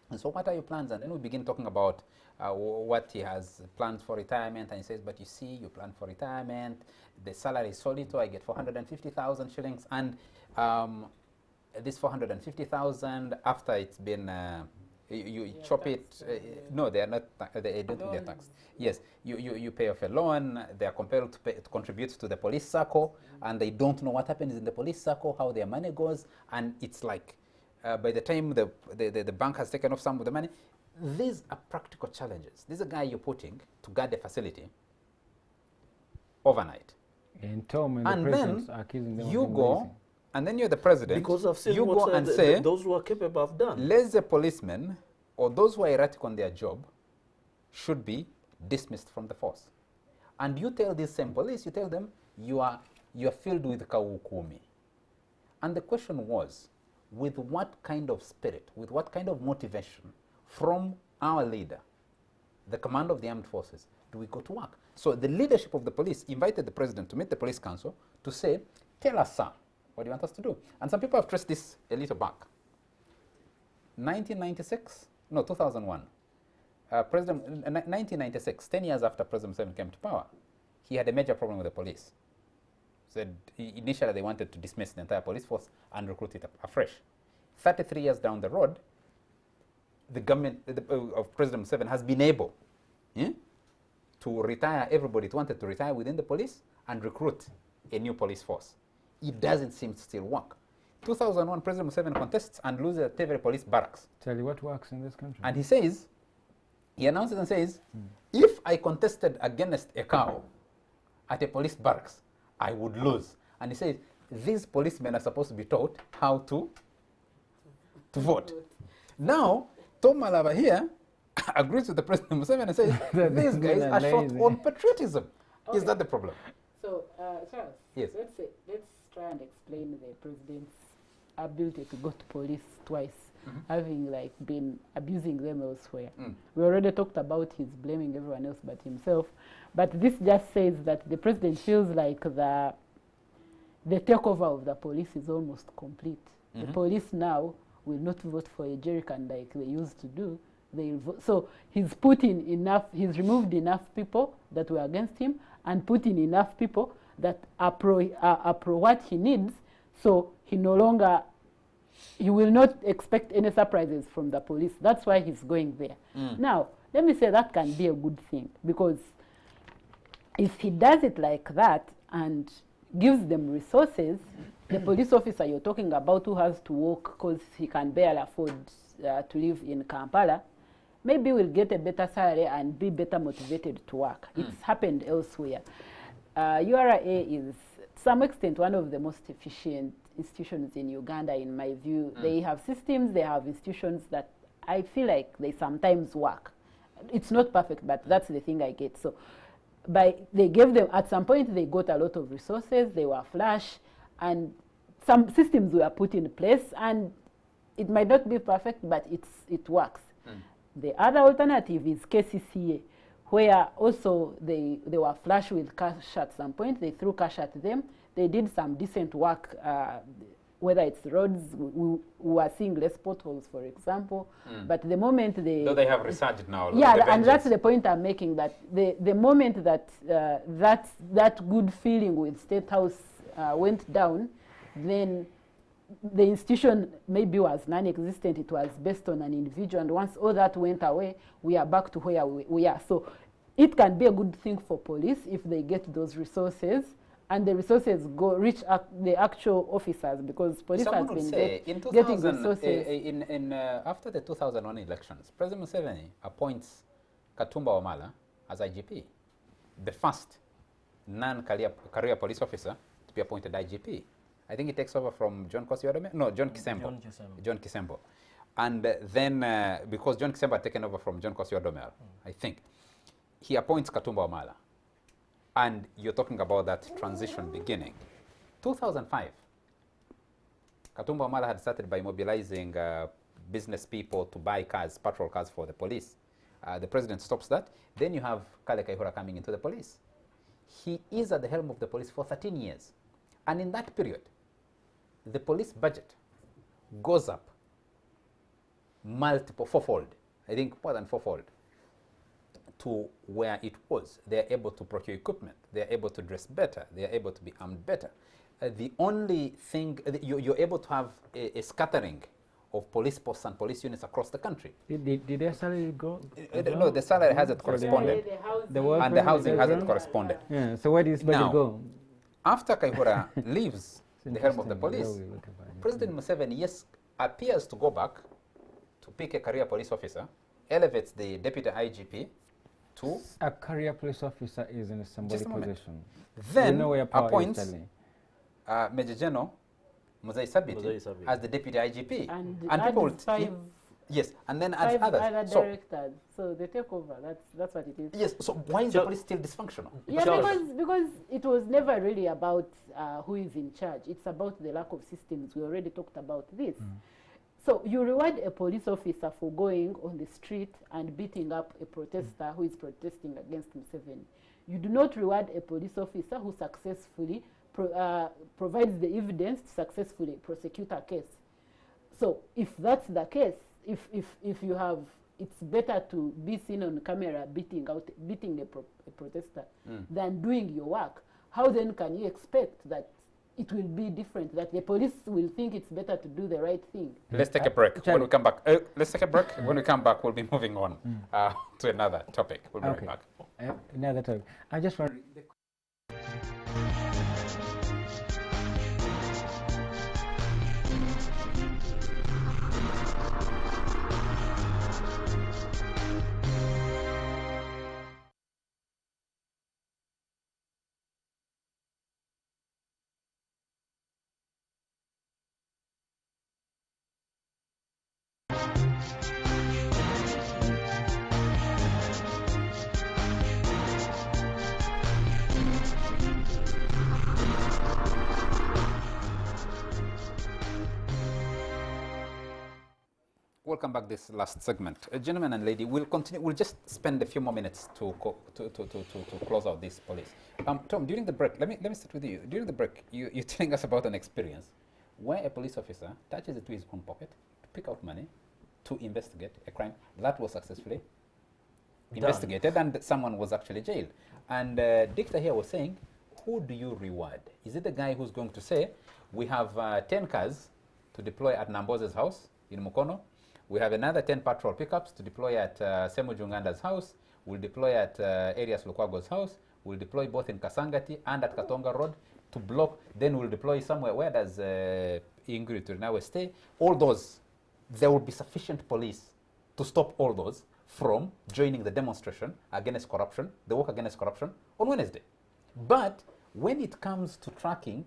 And so what are your plans? And then we begin talking about what he has planned for retirement. And he says, but you see, you plan for retirement. The salary is so little. I get 450,000 shillings. And this 450,000, after it's been, you chop it. No, they are not. They don't think they're taxed. Yes, you pay off a loan. They are compelled to contribute to the police circle, and they don't know what happens in the police circle, how their money goes, and it's like by the time the bank has taken off some of the money. These are practical challenges. This is a guy you're putting to guard a facility overnight. And Tom and the And presidents then are accusing them you of being go, lazy. and then you're the president. Because I've seen you what go and say, those who are capable have done. lazy policemen or those who are erratic on their job should be dismissed from the force. And you tell these same police, you tell them, you are filled with kawukumi. And the question was, with what kind of spirit, with what kind of motivation from our leader, the command of the armed forces, do we go to work? So the leadership of the police invited the president to meet the police council to say, tell us, sir, what do you want us to do? And some people have traced this a little back. 2001. 1996, 10 years after President Museveni came to power, he had a major problem with the police. Said initially they wanted to dismiss the entire police force and recruit it afresh. 33 years down the road, the government of President Museveni has been able to retire everybody. It wanted to retire within the police and recruit a new police force. It doesn't seem to still work. 2001, President Museveni contests and loses at every police barracks. Tell you what works in this country. And he says, he announces and says, if I contested against a cow at a police barracks, I would lose. And he says, these policemen are supposed to be taught how to vote. Now, Tom Malaba here agrees with the President Museveni and says, these guys are short on patriotism. Okay. Is that the problem? So, Charles, Yes. let's try and explain the president's ability to go to police twice. having like been abusing them elsewhere. We already talked about his blaming everyone else but himself. But this just says that the president feels like the takeover of the police is almost complete. The police now will not vote for a jerrycan like they used to do. So he's put in enough, he's removed enough people that were against him and put in enough people that are pro what he needs. So he no longer, he will not expect any surprises from the police. That's why he's going there. Now, let me say that can be a good thing, because if he does it like that and gives them resources, the police officer you're talking about who has to work because he can barely afford to live in Kampala, maybe will get a better salary and be better motivated to work. It's happened elsewhere. URA is, to some extent, one of the most efficient institutions in Uganda, in my view. They have systems, they have institutions that I feel like they sometimes work. It's not perfect, but that's the thing I get. So they gave them, at some point, they got a lot of resources, they were flush, and some systems were put in place, and it might not be perfect, but it works. The other alternative is KCCA, where also they were flush with cash at some point. They threw cash at them. They did some decent work, whether it's roads. We were seeing less potholes, for example. But the moment Though they have researched now. Yeah, and that's the point I'm making, that the moment that that good feeling with State House went down, then the institution maybe was non-existent. It was based on an individual, and once all that went away, we are back to where we are. So it can be a good thing for police if they get those resources, and the resources reach the actual officers, because police has been getting resources. After the 2001 elections, President Museveni appoints Katumba Wamala as IGP, the first non-career police officer to be appointed IGP. I think he takes over from John Kisembo. John Kisembo. And then, because John Kisembo had taken over from John Odomel, I think, he appoints Katumba Wamala. And you're talking about that transition beginning. 2005, Katumba Wamala had started by mobilizing business people to buy cars, patrol cars for the police. The president stops that. Then you have Kale Kaihura coming into the police. He is at the helm of the police for 13 years. And in that period, the police budget goes up fourfold, I think more than fourfold, to where it was. They're able to procure equipment, they're able to dress better, they're able to be armed better. The only thing, you're able to have a scattering of police posts and police units across the country. Did their salary go? No, the salary hasn't corresponded. And the housing hasn't corresponded. Yeah, so where does this budget go? After Kaihura leaves the helm of the police, President Museveni, appears to go back to pick a career police officer, elevates the deputy IGP to... A career police officer is in a symbolic position. Then appoints Major General Muzai Sabiti as the deputy IGP. And people will... Yes, and then adds others. Other directors. So they take over. That's what it is. Yes. So why is the police still dysfunctional? Yeah, because it was never really about who is in charge. It's about the lack of systems. We already talked about this. So you reward a police officer for going on the street and beating up a protester who is protesting against Museveni. You do not reward a police officer who successfully provides the evidence to successfully prosecute a case. So if that's the case, if you have, it's better to be seen on camera beating a protester than doing your work. How then can you expect that it will be different, that the police will think it's better to do the right thing? Let's take a break. When we come back, let's take a break. When we come back, we'll be moving on to another topic. We'll be right back. Another topic. I just want. welcome back this last segment. Gentlemen and lady, we'll continue. We'll just spend a few more minutes to close out this police. Tom, during the break, let me start with you. During the break, you're telling us about an experience where a police officer touches it to his own pocket to pick out money to investigate a crime that was successfully investigated and someone was actually jailed. And Dictor here was saying, who do you reward? Is it the guy who's going to say, we have 10 cars to deploy at Namboze's house in Mukono. We have another 10 patrol pickups to deploy at Semu Junganda's house. We'll deploy at Arias Lukwago's house. We'll deploy both in Kasangati and at Katonga Road to block. Then we'll deploy somewhere where does Ingrid Turinawe stay. All those, there will be sufficient police to stop all those from joining the demonstration against corruption, the walk against corruption on Wednesday. But when it comes to tracking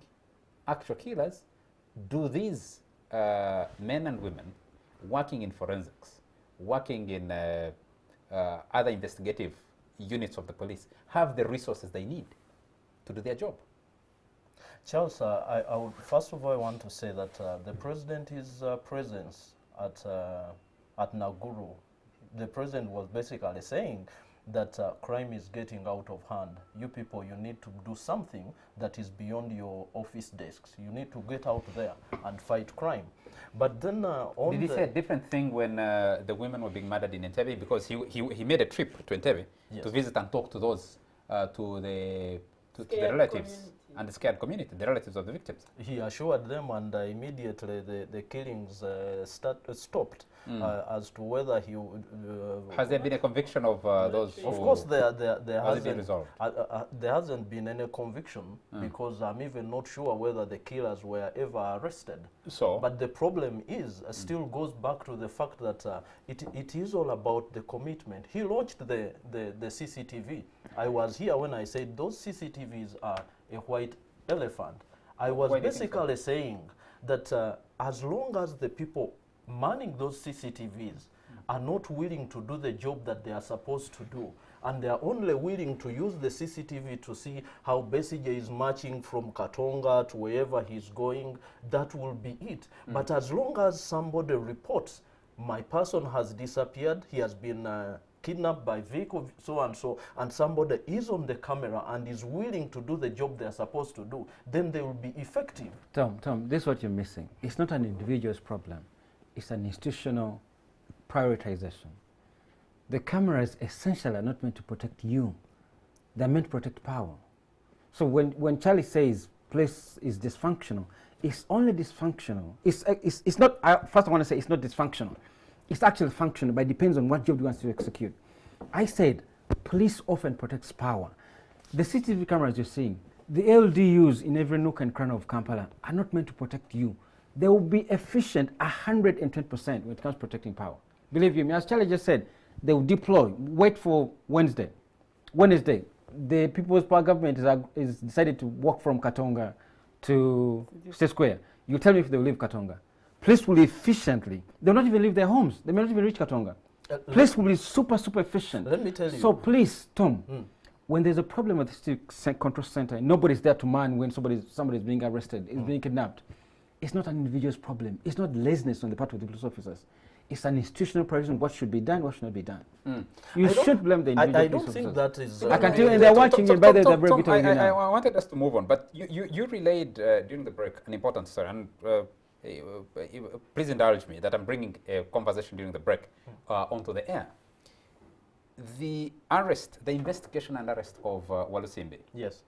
actual killers, do these men and women working in forensics, working in other investigative units of the police have the resources they need to do their job? Charles, I would, first of all, I want to say that the president's presence at Naguru, the president was basically saying that crime is getting out of hand. You people, you need to do something that is beyond your office desks. You need to get out there and fight crime. But then Did he say a different thing when the women were being murdered in Entebbe? Because he made a trip to Entebbe to visit and talk to those, to the relatives community. And the scared community, the relatives of the victims. He assured them, and immediately the killings stopped. As to whether he would... has there been a conviction of those? Of course, there hasn't been resolved? There hasn't been any conviction because I'm even not sure whether the killers were ever arrested. So, but the problem is still goes back to the fact that it is all about the commitment. He launched the CCTV. I was here when I said those CCTVs are a white elephant. I was basically saying that as long as the people manning those CCTVs are not willing to do the job that they are supposed to do, and they are only willing to use the CCTV to see how Besigye is marching from Katonga to wherever he's going, that will be it. But as long as somebody reports, my person has disappeared, he has been kidnapped by vehicle, so and so, and somebody is on the camera and is willing to do the job they're supposed to do, then they will be effective. Tom, this is what you're missing. It's not an individual's problem. It's an institutional prioritization. The cameras essentially are not meant to protect you. They're meant to protect power. So when Charlie says place is dysfunctional, it's only dysfunctional. It's not, first I want to say it's not dysfunctional. It's actually functional, but it depends on what job you want to execute. I said police often protects power. The CCTV cameras you're seeing, the LDUs in every nook and cranny of Kampala are not meant to protect you. They will be efficient 110% when it comes to protecting power. Believe you me, as Charlie just said, they will deploy, wait for Wednesday. The People's Power Government is decided to walk from Katonga to State Square. You tell me if they will leave Katonga. Police will efficiently, they will not even leave their homes. They may not even reach Katonga. Police will be super efficient. Let me tell you. So please, Tom, when there's a problem at the State Control Center, nobody's there to man when somebody's being arrested, is being kidnapped. It's not an individual's problem. It's not laziness on the part of the police officers. It's an institutional priority on what should be done, what should not be done. You shouldn't blame the individual I don't think that is... I can tell you, and they're watching it by the break. I wanted us to move on, but you relayed during the break an important story, and please indulge me that I'm bringing a conversation during the break onto the air. The arrest, the investigation and arrest of Walusimbi. Yes.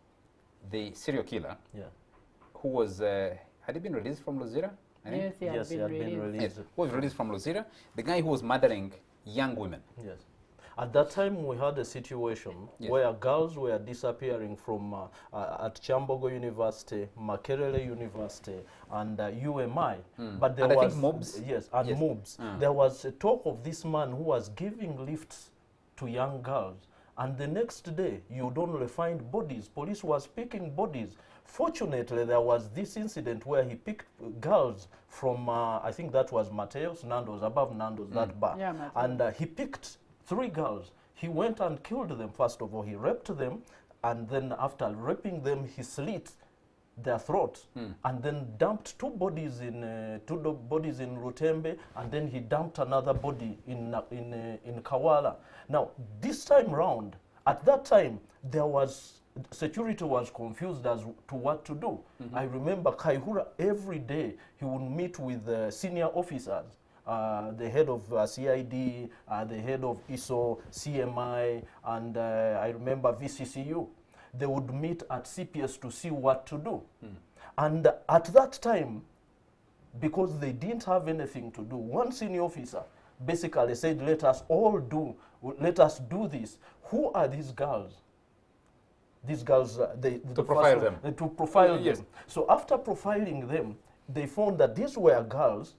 The serial killer. Yeah. Who was... had he been released from Luzira? Yes, he had been released. Yes, was released from Luzira. The guy who was murdering young women. Yes. At that time, we had a situation where girls were disappearing from at Chambogo University, Makerere University, and UMI. But there was, I think mobs. Yes, and mobs. There was a talk of this man who was giving lifts to young girls. And the next day, you'd only find bodies. Police was picking bodies. Fortunately, there was this incident where he picked girls from, I think that was Mateo's, Nando's, above Nando's, that bar. Yeah, and he picked 3 girls. He went and killed them, first of all. He raped them, and then after raping them, he slit their throats, and then dumped two bodies in Rutembe, and then he dumped another body in Kawala. Now, this time round, at that time, security was confused as to what to do. I remember Kaihura every day he would meet with senior officers, the head of CID, the head of ISO, CMI, and I remember VCCU. They would meet at CPS to see what to do. And at that time, because they didn't have anything to do, one senior officer basically said, let us do this. Who are these girls? These girls, to profile them. To profile Yes. them. So after profiling them, they found that these were girls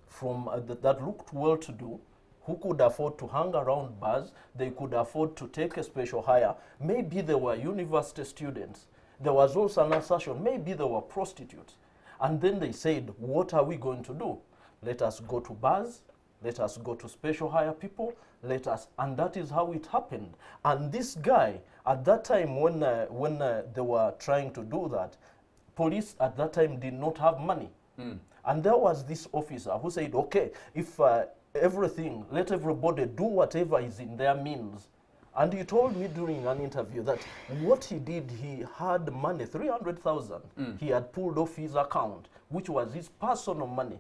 from that looked well-to-do, who could afford to hang around bars, they could afford to take a special hire. Maybe they were university students. There was also an assertion, maybe they were prostitutes. And then they said, what are we going to do? Let us go to bars, let us go to special hire people, and that is how it happened. And this guy, at that time when they were trying to do that, police at that time did not have money. And there was this officer who said, okay, if everything, let everybody do whatever is in their means. And he told me during an interview that what he did, he had money, 300,000, he had pulled off his account, which was his personal money.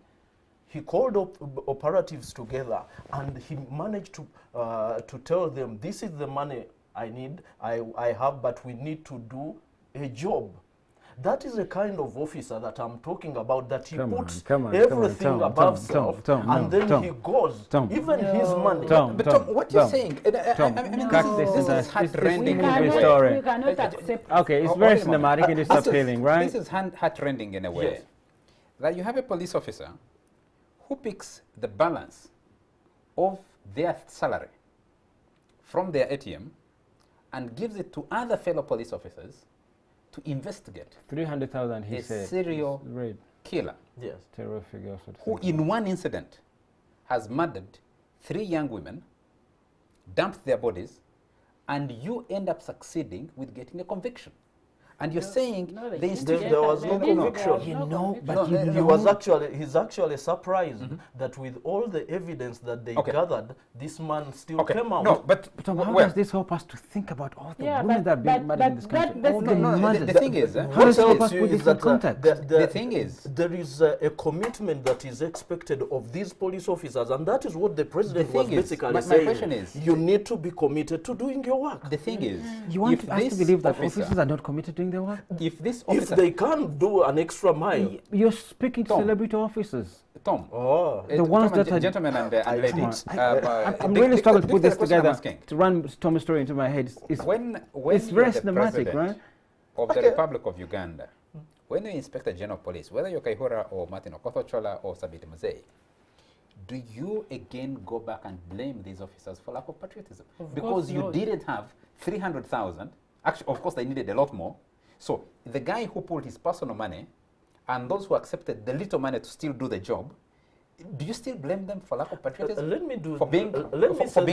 He called up operatives together and he managed to tell them, this is the money I have, but we need to do a job. That is the kind of officer that I'm talking about, that he puts everything above self, and then he goes, even his money. But Tom, what you're saying, this is heart-rending. We cannot accept. Okay, it's very cinematic and it's appealing, right? This is heart-rending in a way. Yes. That you have a police officer who picks the balance of their salary from their ATM and gives it to other fellow police officers to investigate 300,000, he said. A serial killer. Yes. Terrific. Who in one incident has murdered 3 young women, dumped their bodies, and you end up succeeding with getting a conviction. And you're saying the institution... There was no conviction. He's actually surprised that with all the evidence that they gathered, this man still came out. No, but Tom, how does this help us to think about all the women that are being murdered in this country? The thing is, how does it help us put this in context? The thing is, there is a commitment that is expected of these police officers, and that is what the president was basically saying. My question is, you need to be committed to doing your work. The thing is, you want us to believe that officers are not committed to doing their work? If this officer, if they can't do an extra mile, you're speaking to celebrity officers. Tom, the ones that are gentlemen and ladies. I'm really struggling to put this together. To run Tom's story into my head, it's very cinematic, right? Of the Republic of Uganda, when you Inspector General of Police, whether you're Kaihura or Martin Okothochola or Sabiti Muzei, do you again go back and blame these officers for lack of patriotism? Because you didn't have 300,000. Actually, of course, they needed a lot more. So the guy who pulled his personal money and those who accepted the little money to still do the job, do you still blame them for lack of patriotism? Let me do for being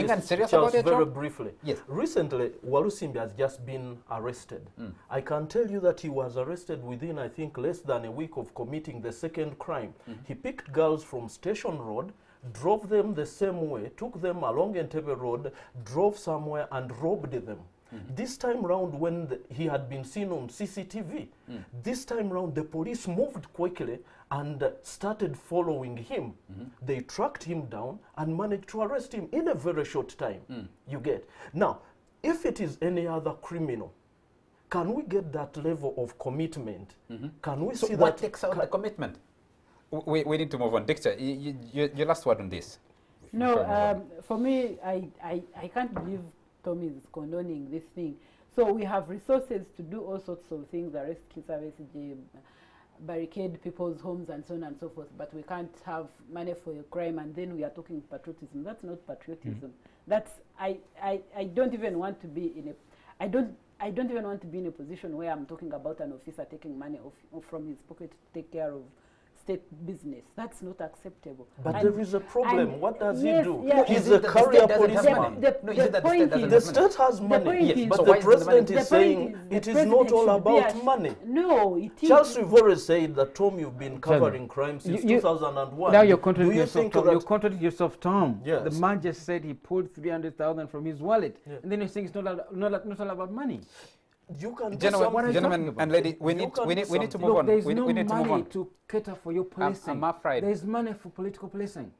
unserious about their very job? briefly. Yes. Recently, Walusimbi has just been arrested. I can tell you that he was arrested within, I think, less than a week of committing the second crime. He picked girls from Station Road, drove them the same way, took them along Entebbe Road, drove somewhere and robbed them. This time round, when he had been seen on CCTV, this time round the police moved quickly and started following him. They tracked him down and managed to arrest him in a very short time. You get. Now, if it is any other criminal, can we get that level of commitment? Can we see that? What takes out the commitment? We need to move on. Dexter, your last word on this. No, for me, I can't believe Tom is condoning this thing. So we have resources to do all sorts of things, arrest service, barricade people's homes and so on and so forth, but we can't have money for a crime and then we are talking patriotism. That's not patriotism. That's I don't even want to be in a I don't even want to be in a position where I'm talking about an officer taking money from his pocket to take care of state business. That's not acceptable. But And- there is a problem. and What does he yes, do? yeah. He's Is a it that the career state doesn't have policeman. money? The- No, is the it that the point state doesn't is- The have money? state has money, point is- but So the why is the president money- is The point saying is the it is president not all should be about ash- money. No, it is. Charles, you've always said that, Tom, you've been Tell me. covering crime since You- 2001. Now you're Do contradicting you yourself, think Tom. that You're contradicting yourself, Tom. Yes. The man just said he pulled 300,000 from his wallet, Yeah. and then you're saying it's not all about money. you can do Gentlemen, something? gentlemen and ladies, we You need can we do need to something. move Look, on. there's We no need to move money on. to cater for your policing. I'm afraid. There's money for political policing.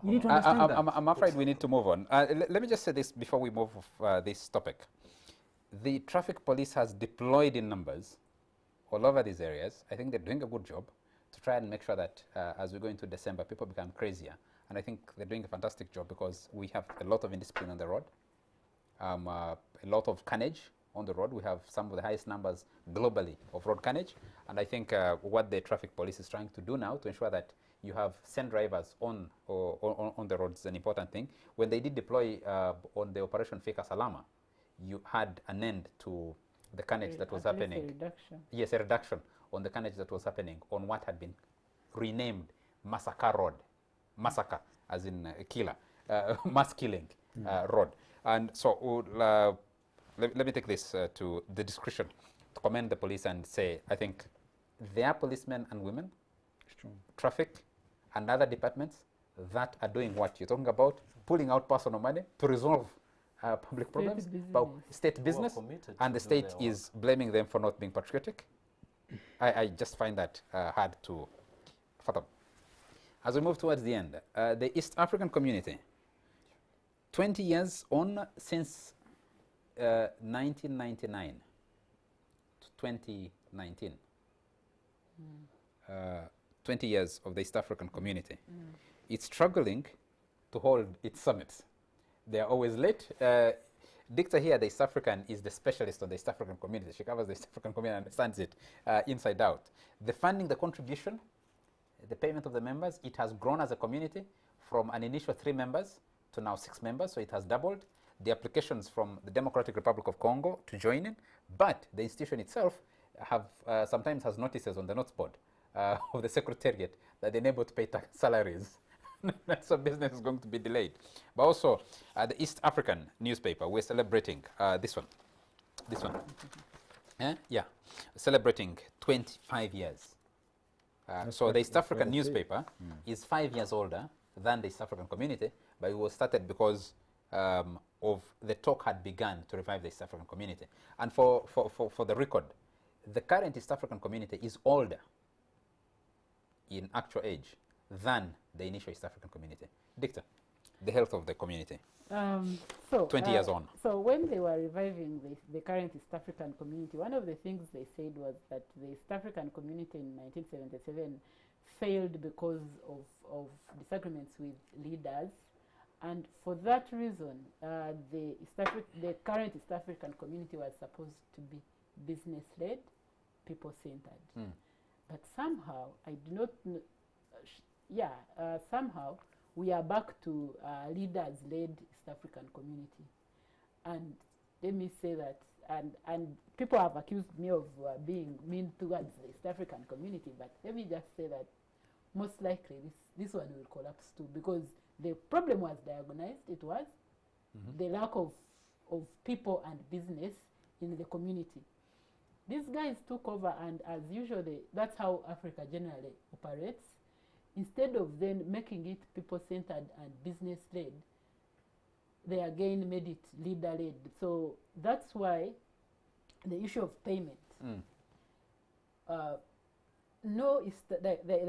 You need to understand that. I'm afraid we need to move on. Let me just say this before we move off this topic. The traffic police has deployed in numbers all over these areas. I think they're doing a good job to try and make sure that as we go into December, people become crazier. And I think they're doing a fantastic job because we have a lot of indiscipline on the road, a lot of carnage on the road. We have some of the highest numbers globally of road carnage. And I think what the traffic police is trying to do now to ensure that you have send drivers on the roads is an important thing. When they did deploy on the Operation Fika Salama, you had an end to the carnage that was At least a happening. reduction. Yes, a reduction on the carnage that was happening on what had been renamed Massacre Road. Massacre, as in killer, mass killing road. And so let me take this to the discretion to commend the police and say, I think they are policemen and women, traffic and other departments that are doing what you're talking about, pulling out personal money to resolve public problems, but state business, committed and to the do state their is blaming them for not being patriotic. I just find that hard to fathom. As we move towards the end, the East African community, 20 years on since 1999 to 2019. 20 years of the East African community. It's struggling to hold its summits. They are always late. Dicta here, the East African, is the specialist on the East African community. She covers the East African community and understands it inside out. The funding, the contribution, the payment of the members, it has grown as a community from an initial 3 members to now 6 members, so it has doubled. The applications from the Democratic Republic of Congo to join in, but the institution itself have sometimes has notices on the notes board of the Secretariat that they're unable to pay salaries. So business is going to be delayed. But also, the East African newspaper, we're celebrating this one. Yeah, celebrating 25 years. So the East African newspaper is 5 years older than the East African community, but it was started because of the talk had begun to revive the East African community. And for the record, the current East African community is older in actual age than the initial East African community. Dicta, the health of the community. 20 years on. So when they were reviving the current East African community, one of the things they said was that the East African community in 1977 failed because of disagreements with leaders. And for that reason, the current East African community was supposed to be business-led, people-centered. But somehow, I do not know, somehow we are back to leaders-led East African community. And let me say that, and people have accused me of being mean towards the East African community, but let me just say that most likely this one will collapse too, because the problem was diagnosed. It was the lack of people and business in the community. These guys took over, and as usual, that's how Africa generally operates. Instead of then making it people-centered and business-led, they again made it leader-led. So that's why the issue of payment. The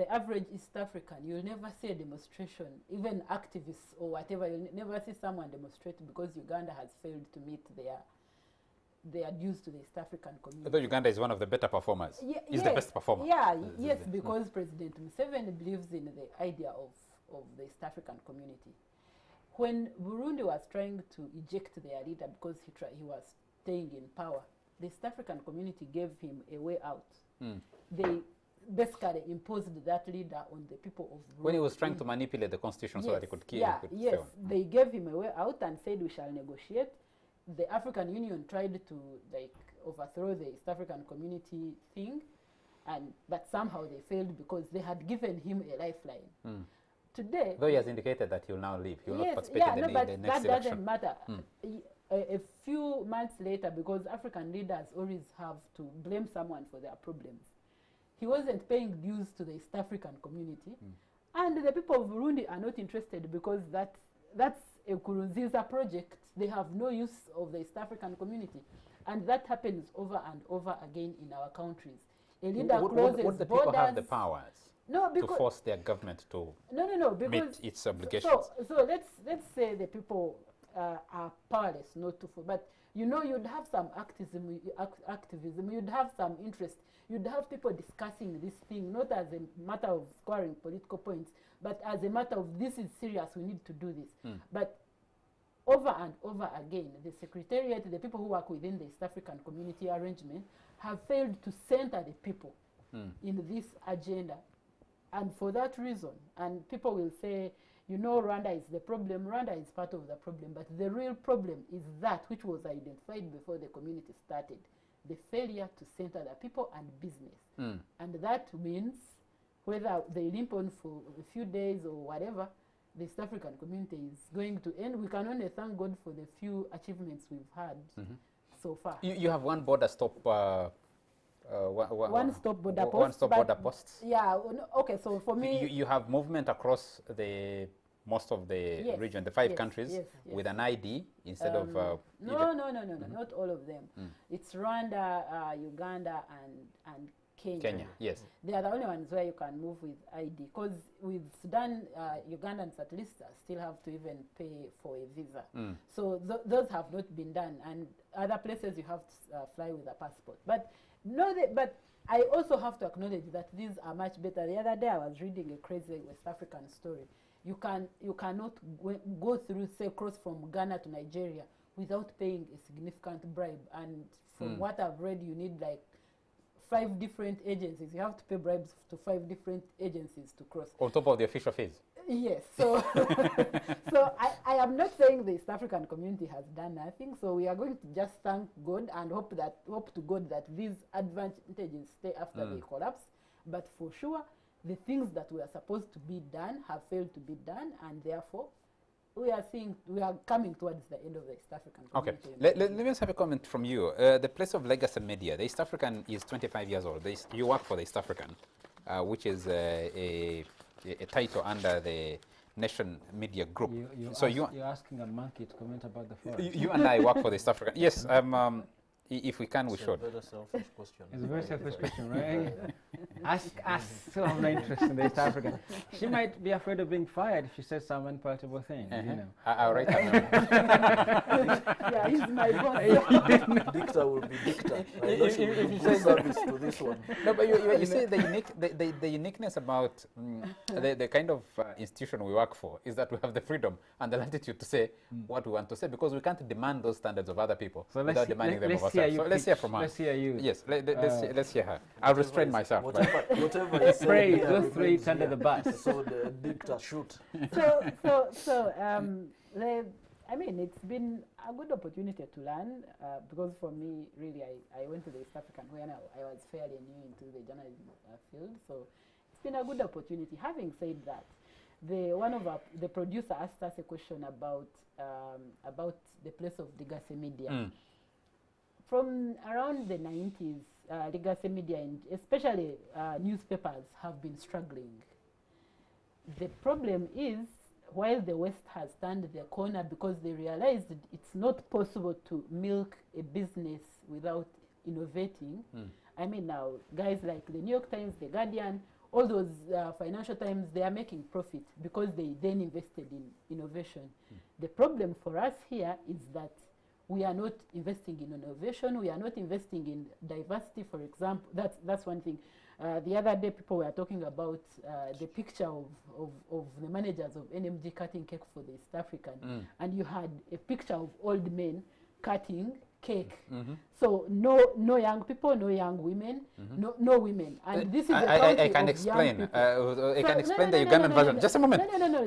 average East African, you'll never see a demonstration, even activists or whatever, you'll never see someone demonstrate because Uganda has failed to meet their dues to the East African community. Although Uganda is one of the better performers. Is the best performer. Yeah, yes, because President Museveni believes in the idea of the East African community. When Burundi was trying to eject their leader because he was staying in power, the East African community gave him a way out. They basically imposed that leader on the people of Burundi. When he was trying to manipulate the constitution so that he could kill. Yes, they gave him a way out and said we shall negotiate. The African Union tried to overthrow the East African community thing, but somehow they failed because they had given him a lifeline. Today, Though he has indicated that he'll now leave. He will not yes, participate in the, but the that next election. doesn't matter. A few months later, because African leaders always have to blame someone for their problems, he wasn't paying dues to the East African community, and the people of Burundi are not interested because that's a Nkurunziza project. They have no use of the East African community, and that happens over and over again in our countries. A leader closes Would the borders. people have the powers to force their government to because meet its obligations? So let's say the people are powerless not to, but you'd have some activism, you'd have some interest, you'd have people discussing this thing, not as a matter of scoring political points, but as a matter of this is serious, we need to do this. But over and over again, the Secretariat, the people who work within the East African community arrangement, have failed to center the people in this agenda. And for that reason, and people will say, Rwanda is the problem. Rwanda is part of the problem. But the real problem is that which was identified before the community started, the failure to center the people and business. And that means whether they limp on for a few days or whatever, the East African community is going to end. We can only thank God for the few achievements we've had so far. You have one border stop. One-stop border post. One-stop border posts. Yeah. Okay. So for me, you have movement across most of the region, the 5 countries, with an ID instead of. No, not all of them. It's Rwanda, Uganda, and Kenya. Yes. They are the only ones where you can move with ID. Because with Sudan, Ugandans at least still have to even pay for a visa. So those have not been done. And other places you have to fly with a passport. But but I also have to acknowledge that these are much better. The other day I was reading a crazy West African story. You cannot go through, say, cross from Ghana to Nigeria without paying a significant bribe. And from what I've read, you need like 5 different agencies. You have to pay bribes to 5 different agencies to cross. On top of the official fees. Yes. So, so I am not saying the East African community has done nothing. So we are going to just thank God and hope to God that these advantages stay after they collapse. But for sure, the things that were supposed to be done have failed to be done, and therefore we are coming towards the end of the East African community. Okay, let me just have a comment from you. The place of legacy media, the East African is 25 years old. You work for the East African, which is a title under the Nation Media Group. You're asking a monkey to comment about the forest. You and I work for the East African. Yes, if we can, we should. It's a very selfish question. It's a very selfish question, right? Ask us who have no interest in the East African. She might be afraid of being fired if she says some unpalatable thing, I'll write her down. Yeah, he's my boss. Dicta will be dicta. I know she will do service to this one. No, but you see the uniqueness about the kind of institution we work for is that we have the freedom and the latitude to say what we want to say, because we can't demand those standards of other people without demanding them of ourselves. So let's hear from her. Let's hear you. Yes, let's hear her. I'll restrain myself. Whatever you say, Pray, those 3 under the bus. So the dicta shoot. I mean, it's been a good opportunity to learn because for me, really, I went to the East African when I was fairly new into the journalism field. So it's been a good opportunity. Having said that, the producer asked us a question about the place of legacy media. From around the 90s, legacy media, and especially newspapers, have been struggling. The problem is, while the West has turned their corner because they realized it's not possible to milk a business without innovating. I mean, now, guys like the New York Times, the Guardian, all those Financial Times, they are making profit because they then invested in innovation. The problem for us here is that we are not investing in innovation. We are not investing in diversity, for example. That's one thing. The other day, people were talking about the picture of the managers of NMG cutting cake for the East African. And you had a picture of old men cutting cake. So no young people, no young women, no women. And this is a country I can of explain. young people. I can So, explain the Ugandan version. Just a moment. No.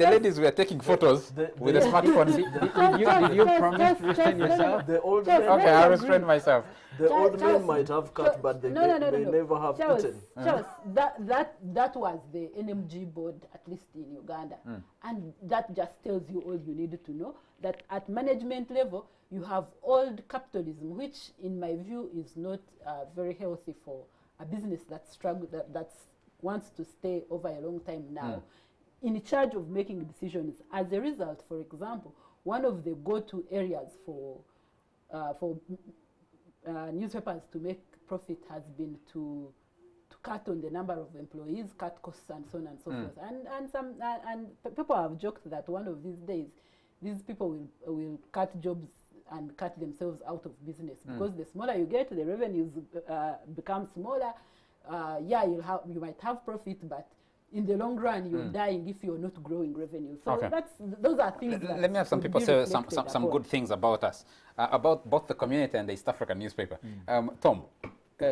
The ladies were taking photos with a smartphone. Did you promise to restrain yourself? The old Just men, Okay, I'll restrain myself. the old Charles, men might have cut, but they, no. they never have Charles, eaten. Charles, that was the NMG board, at least in Uganda. And that just tells you all you need to know, that at management level, you have old capitalism, which in my view is not very healthy for a business that wants to stay over a long time now, in charge of making decisions. As a result, for example, one of the go-to areas for newspapers to make profit has been to cut on the number of employees, cut costs, and so on and so forth. And people have joked that one of these days, these people will cut jobs and cut themselves out of business, because the smaller you get, the revenues become smaller. Yeah, you might have profit, but in the long run, you're dying if you're not growing revenue. So Okay. those are things that Let me have some should people be say reflected some upon. good things about us, about both the community and the East African newspaper. Tom,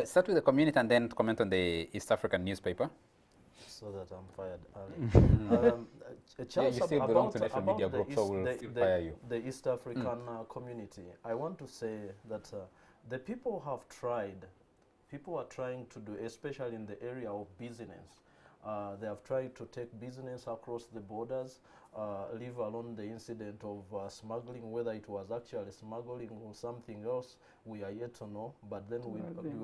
start with the community and then comment on the East African newspaper. So that I'm fired early. Charles, you still belong to about National Media Group, so we'll still fire you. The East African community, I want to say that the people have tried, people are trying to do, especially in the area of business. They have tried to take business across the borders, leave alone the incident of smuggling. Whether it was actually smuggling or something else, we are yet to know. But then we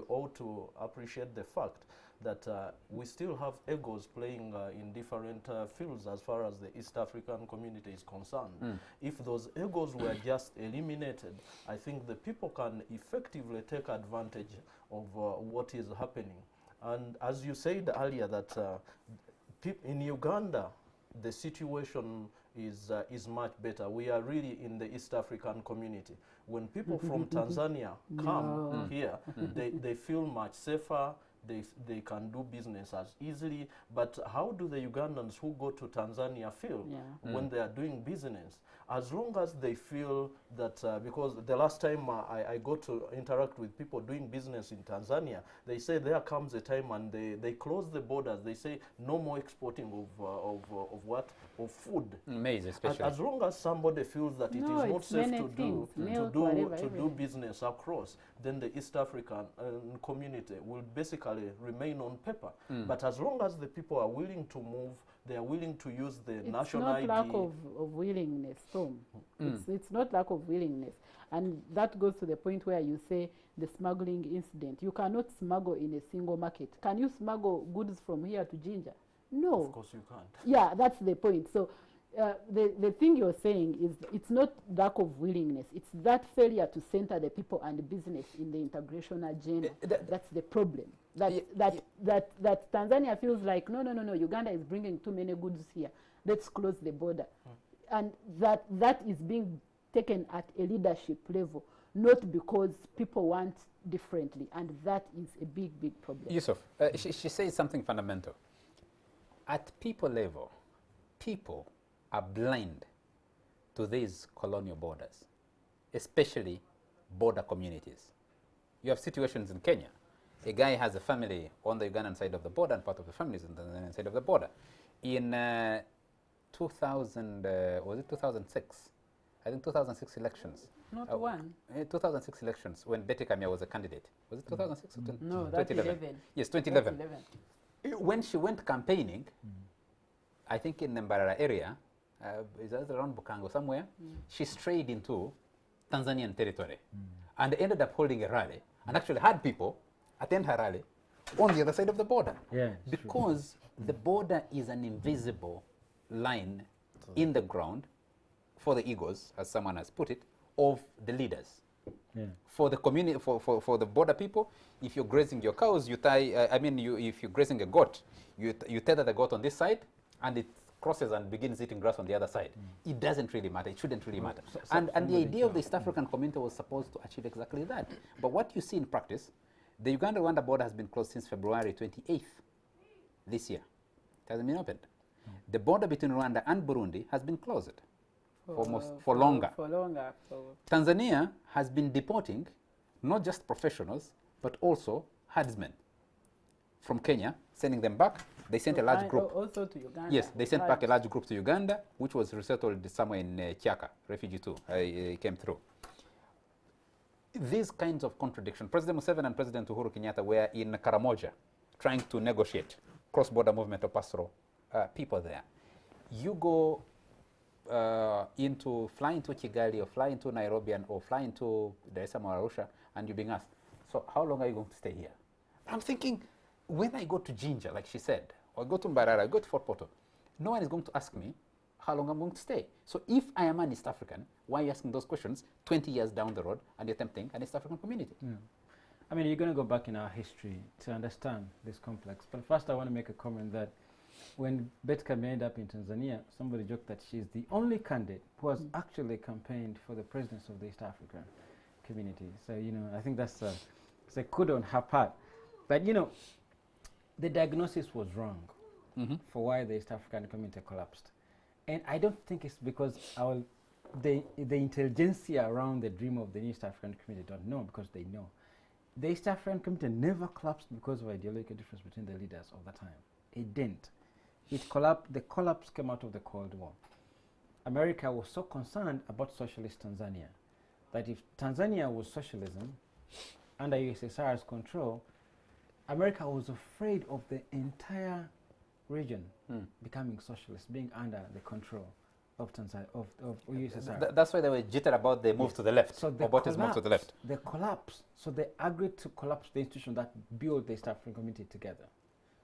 ought to appreciate the fact that we still have egos playing in different fields as far as the East African community is concerned. If those egos were just eliminated, I think the people can effectively take advantage of what is happening. And as you said earlier, that in Uganda, the situation is much better. We are really in the East African community. When people from Tanzania come here, they feel much safer. They can do business as easily. But how do the Ugandans who go to Tanzania feel when they are doing business? As long as they feel that, because the last time I got to interact with people doing business in Tanzania, they say there comes a time and they close the borders. They say no more exporting of food. Maize, especially. As long as somebody feels that it is not safe to do business across, then the East African community will basically remain on paper. But as long as the people are willing to move, they are willing to use the national ID. It's not lack of willingness, Tom. It's not lack of willingness. And that goes to the point where you say the smuggling incident. You cannot smuggle in a single market. Can you smuggle goods from here to Jinja? No. Of course you can't. Yeah, that's the point. So the thing you're saying is it's not lack of willingness. It's that failure to center the people and business in the integration agenda. That's the problem. That Tanzania feels like, no, Uganda is bringing too many goods here. Let's close the border. And that is being taken at a leadership level, not because people want differently. And that is a big, big problem. Yusuf, she says something fundamental. At people level, people are blind to these colonial borders, especially border communities. You have situations in Kenya. A guy has a family on the Ugandan side of the border and part of the family is on the Tanzanian side of the border. In 2006? I think 2006 elections. Not one. 2006 elections when Betty Kamya was a candidate. Was it 2006 or 2011? No, that's 11. Yes, 2011. When she went campaigning, I think in the Mbarara area, is that around Bukango somewhere, she strayed into Tanzanian territory and ended up holding a rally and actually had people attend her rally on the other side of the border. Yeah, because the border is an invisible line in the ground for the egos, as someone has put it, of the leaders. Yeah. For the community, for the border people, if you're grazing your cows, you tie, if you're grazing a goat, you tether the goat on this side and it crosses and begins eating grass on the other side. It doesn't really matter. It shouldn't really matter. And the idea of the East African community was supposed to achieve exactly that. But what you see in practice, the Uganda-Rwanda border has been closed since February 28th this year. It hasn't been opened. The border between Rwanda and Burundi has been closed. for longer. For longer. Tanzania has been deporting not just professionals, but also herdsmen from Kenya, sending them back. They sent a large group. Also to Uganda. Yes, they sent back a large group to Uganda, which was resettled somewhere in Chiaka, refugee too, came through. These kinds of contradiction. President Museveni and President Uhuru Kenyatta were in Karamoja trying to negotiate cross-border movement of pastoral people there. You go fly into Kigali or fly into Nairobi or fly into Dar es Salaam or Arusha, and you're being asked, so how long are you going to stay here? I'm thinking, when I go to Jinja, like she said, or go to Mbarara, go to Fort Portal, no one is going to ask me how long I'm going to stay. So if I am an East African, why are you asking those questions 20 years down the road and you're tempting an East African community? Yeah. I mean, you're going to go back in our history to understand this complex. But first, I want to make a comment that when Betka ended up in Tanzania, somebody joked that she's the only candidate who has actually campaigned for the presidency of the East African community. So, you know, I think that's a kudos on her part. But, you know, the diagnosis was wrong for why the East African community collapsed. And I don't think it's because the intelligentsia around the dream of the East African community don't know, because they know. The East African community never collapsed because of ideological difference between the leaders of the time. It didn't. It collapsed. The collapse came out of the Cold War. America was so concerned about socialist Tanzania that if Tanzania was socialism under USSR's control, America was afraid of the entire region becoming socialist, being under the control of Tanzania, of USSR. That's why they were jittered about the move to the left. So the about his move to the left. The collapse. So they agreed to collapse the institution that built the East African community together.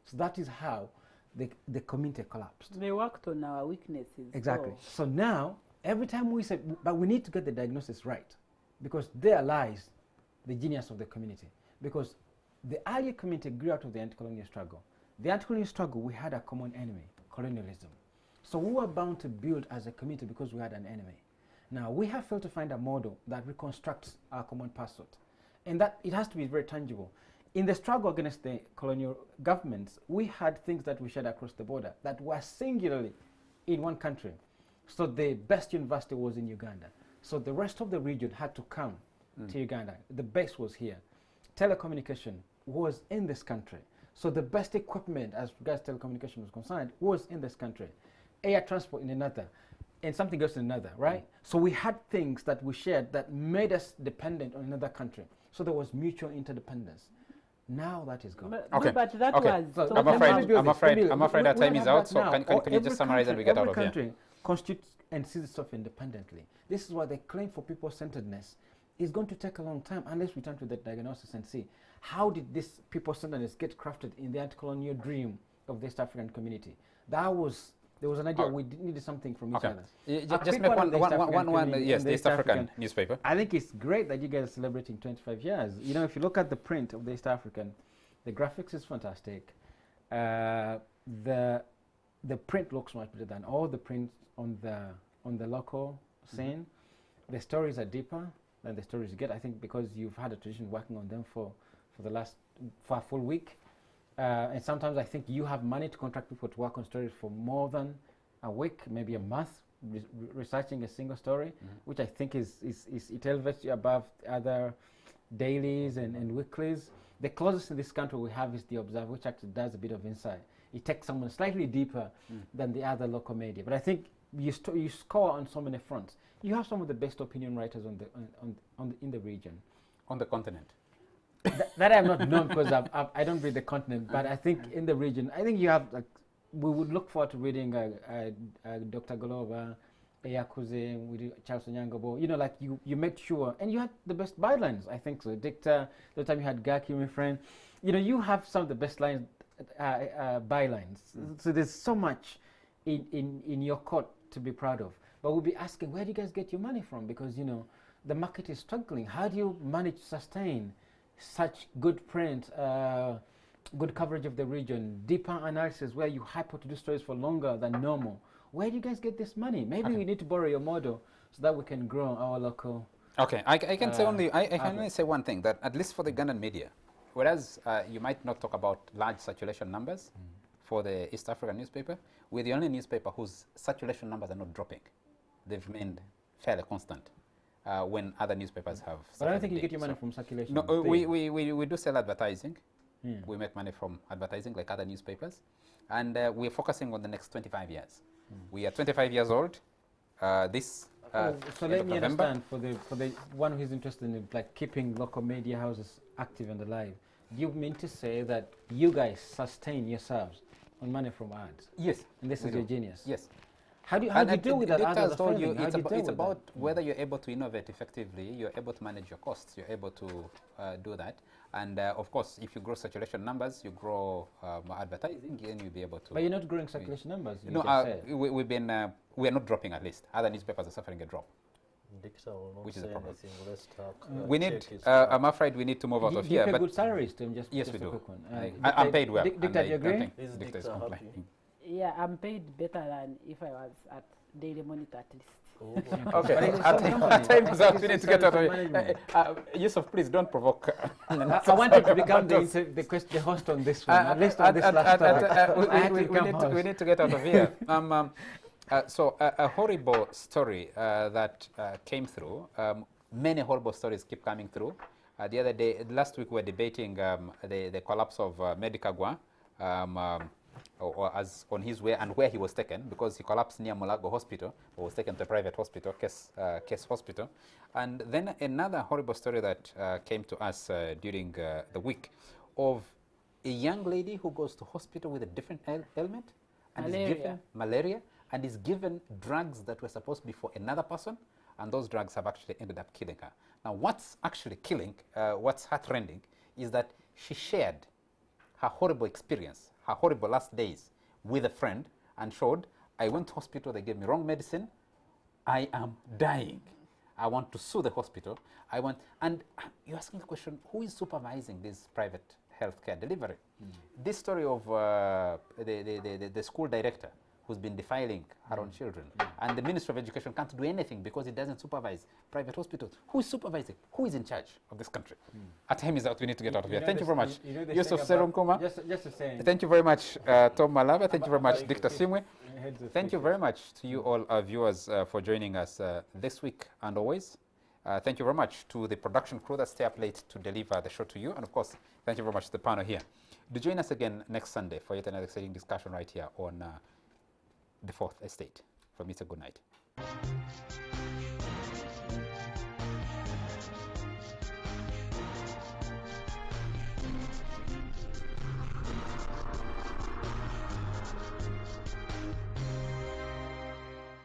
So that is how the community collapsed. They worked on our weaknesses. Exactly. So now, every time we say, but we need to get the diagnosis right, because there lies the genius of the community. Because the early community grew out of the anti-colonial struggle. The anti-colonial struggle, we had a common enemy, colonialism. So we were bound to build as a community because we had an enemy. Now, we have failed to find a model that reconstructs our common past. And that it has to be very tangible. In the struggle against the colonial governments, we had things that we shared across the border that were singularly in one country. So the best university was in Uganda. So the rest of the region had to come to Uganda. The base was here. Telecommunication was in this country. So the best equipment as regards telecommunication was concerned was in this country. Air transport in another, and something else in another, right? So we had things that we shared that made us dependent on another country. So there was mutual interdependence. Now that is gone. Okay. But that Okay. was... So I'm afraid our time is out. So can you just summarize and we get out of here? Every country constitutes and sees itself independently. This is why the claim for people-centeredness is going to take a long time unless we turn to the diagnosis and see how did this people-centeredness get crafted in the anti-colonial dream of the East African community. There was an idea we needed something from each other. Just make the East African newspaper. I think it's great that you guys are celebrating 25 years. You know, if you look at the print of the East African, the graphics is fantastic. The print looks much better than all the prints on the local scene. The stories are deeper than the stories you get. I think because you've had a tradition working on them for a full week. And sometimes I think you have money to contract people to work on stories for more than a week, maybe a month, researching a single story, which I think it elevates you above other dailies and weeklies. The closest in this country we have is The Observer, which actually does a bit of insight. It takes someone slightly deeper than the other local media. But I think you score on so many fronts. You have some of the best opinion writers in the region. On the continent. That I'm not known because I don't read the continent, but I think in the region, I think you have, we would look forward to reading Dr. Goloba, Eyakuze, Charles Onyangobo, you know, like you make sure, and you had the best bylines, I think so. Dicta, the time you had Gaki, my friend, you know, you have some of the best lines, bylines. So there's so much in your court to be proud of. But we'll be asking, where do you guys get your money from? Because, you know, the market is struggling. How do you manage to sustain such good print, good coverage of the region, deeper analysis where you hyper to do stories for longer than normal? Where do you guys get this money? Maybe we need to borrow your model so that we can grow our local. Okay, I can say only I can only say one thing, that at least for the Ugandan media, whereas you might not talk about large circulation numbers for the East African newspaper, we're the only newspaper whose circulation numbers are not dropping. they've remained fairly constant when other newspapers have. But I don't suffered think you a get dip. your money So- from circulation. No, do you? we do sell advertising. Hmm. We make money from advertising like other newspapers. And we're focusing on the next 25 years. We are 25 years old. This Oh, so end let of me November. understand for the one who's interested in like keeping local media houses active and alive. You mean to say that you guys sustain yourselves on money from ads, Yes. and this we is do. your genius? Yes. How do you deal with that? Dicta Others has are told you failing. How it's, do you about, deal it's with about that? whether you're able to innovate effectively, you're able to manage your costs, you're able to do that. And of course, if you grow circulation numbers, you grow advertising, then you'll be able to. But you're not growing circulation numbers. You No, just said. we've been, we're not dropping at least. Other newspapers are suffering a drop. Dicta will not Which is a say problem. anything. Let's talk. We need, I'm afraid we need to move out Do of you here. pay But good salaries to him? Just yes, just we a do. quick one. I'm paid well. Dicta, and do I you don't agree? think Is Dicta is Dicta happy? complaining. Yeah, I'm paid better than if I was at Daily Monitor at least. Okay, But it's our some time company. is up. We need to get out of Management. here. Yusuf, please don't provoke. I wanted to become the host on this one, at least on this last topic. I had to become host. we need to get out of here. So a horrible story that came through. Many horrible stories keep coming through. The other day, last week, we were debating the collapse of Medicagua, or as on his way and where he was taken, because he collapsed near Mulago Hospital, but was taken to a private hospital, Case Hospital. And then another horrible story that came to us during the week of a young lady who goes to hospital with a different ailment and is given malaria and is given drugs that were supposed to be for another person, and those drugs have actually ended up killing her. Now, what's actually killing, what's heartrending, is that she shared her horrible experience, her horrible last days with a friend, and showed, I went to hospital, they gave me wrong medicine, I am dying. I want to sue the hospital. And you're asking the question, who is supervising this private healthcare delivery? This story of the school director who's been defiling her own children, and the Ministry of Education can't do anything because it doesn't supervise private hospitals. Who is supervising? Who is in charge of this country? Our time is out. We need to get out of here. Thank you very much, Yusuf Serum Kuma. Just a saying. Thank you very much, Tom Malaba. Thank you very much, Dicta Simwe. Thank you very much to you all, our viewers, for joining us this week and always. Thank you very much to the production crew that stay up late to deliver the show to you. And of course, thank you very much to the panel here. Do join us again next Sunday for yet another exciting discussion right here on the Fourth Estate. From me, it's a good night.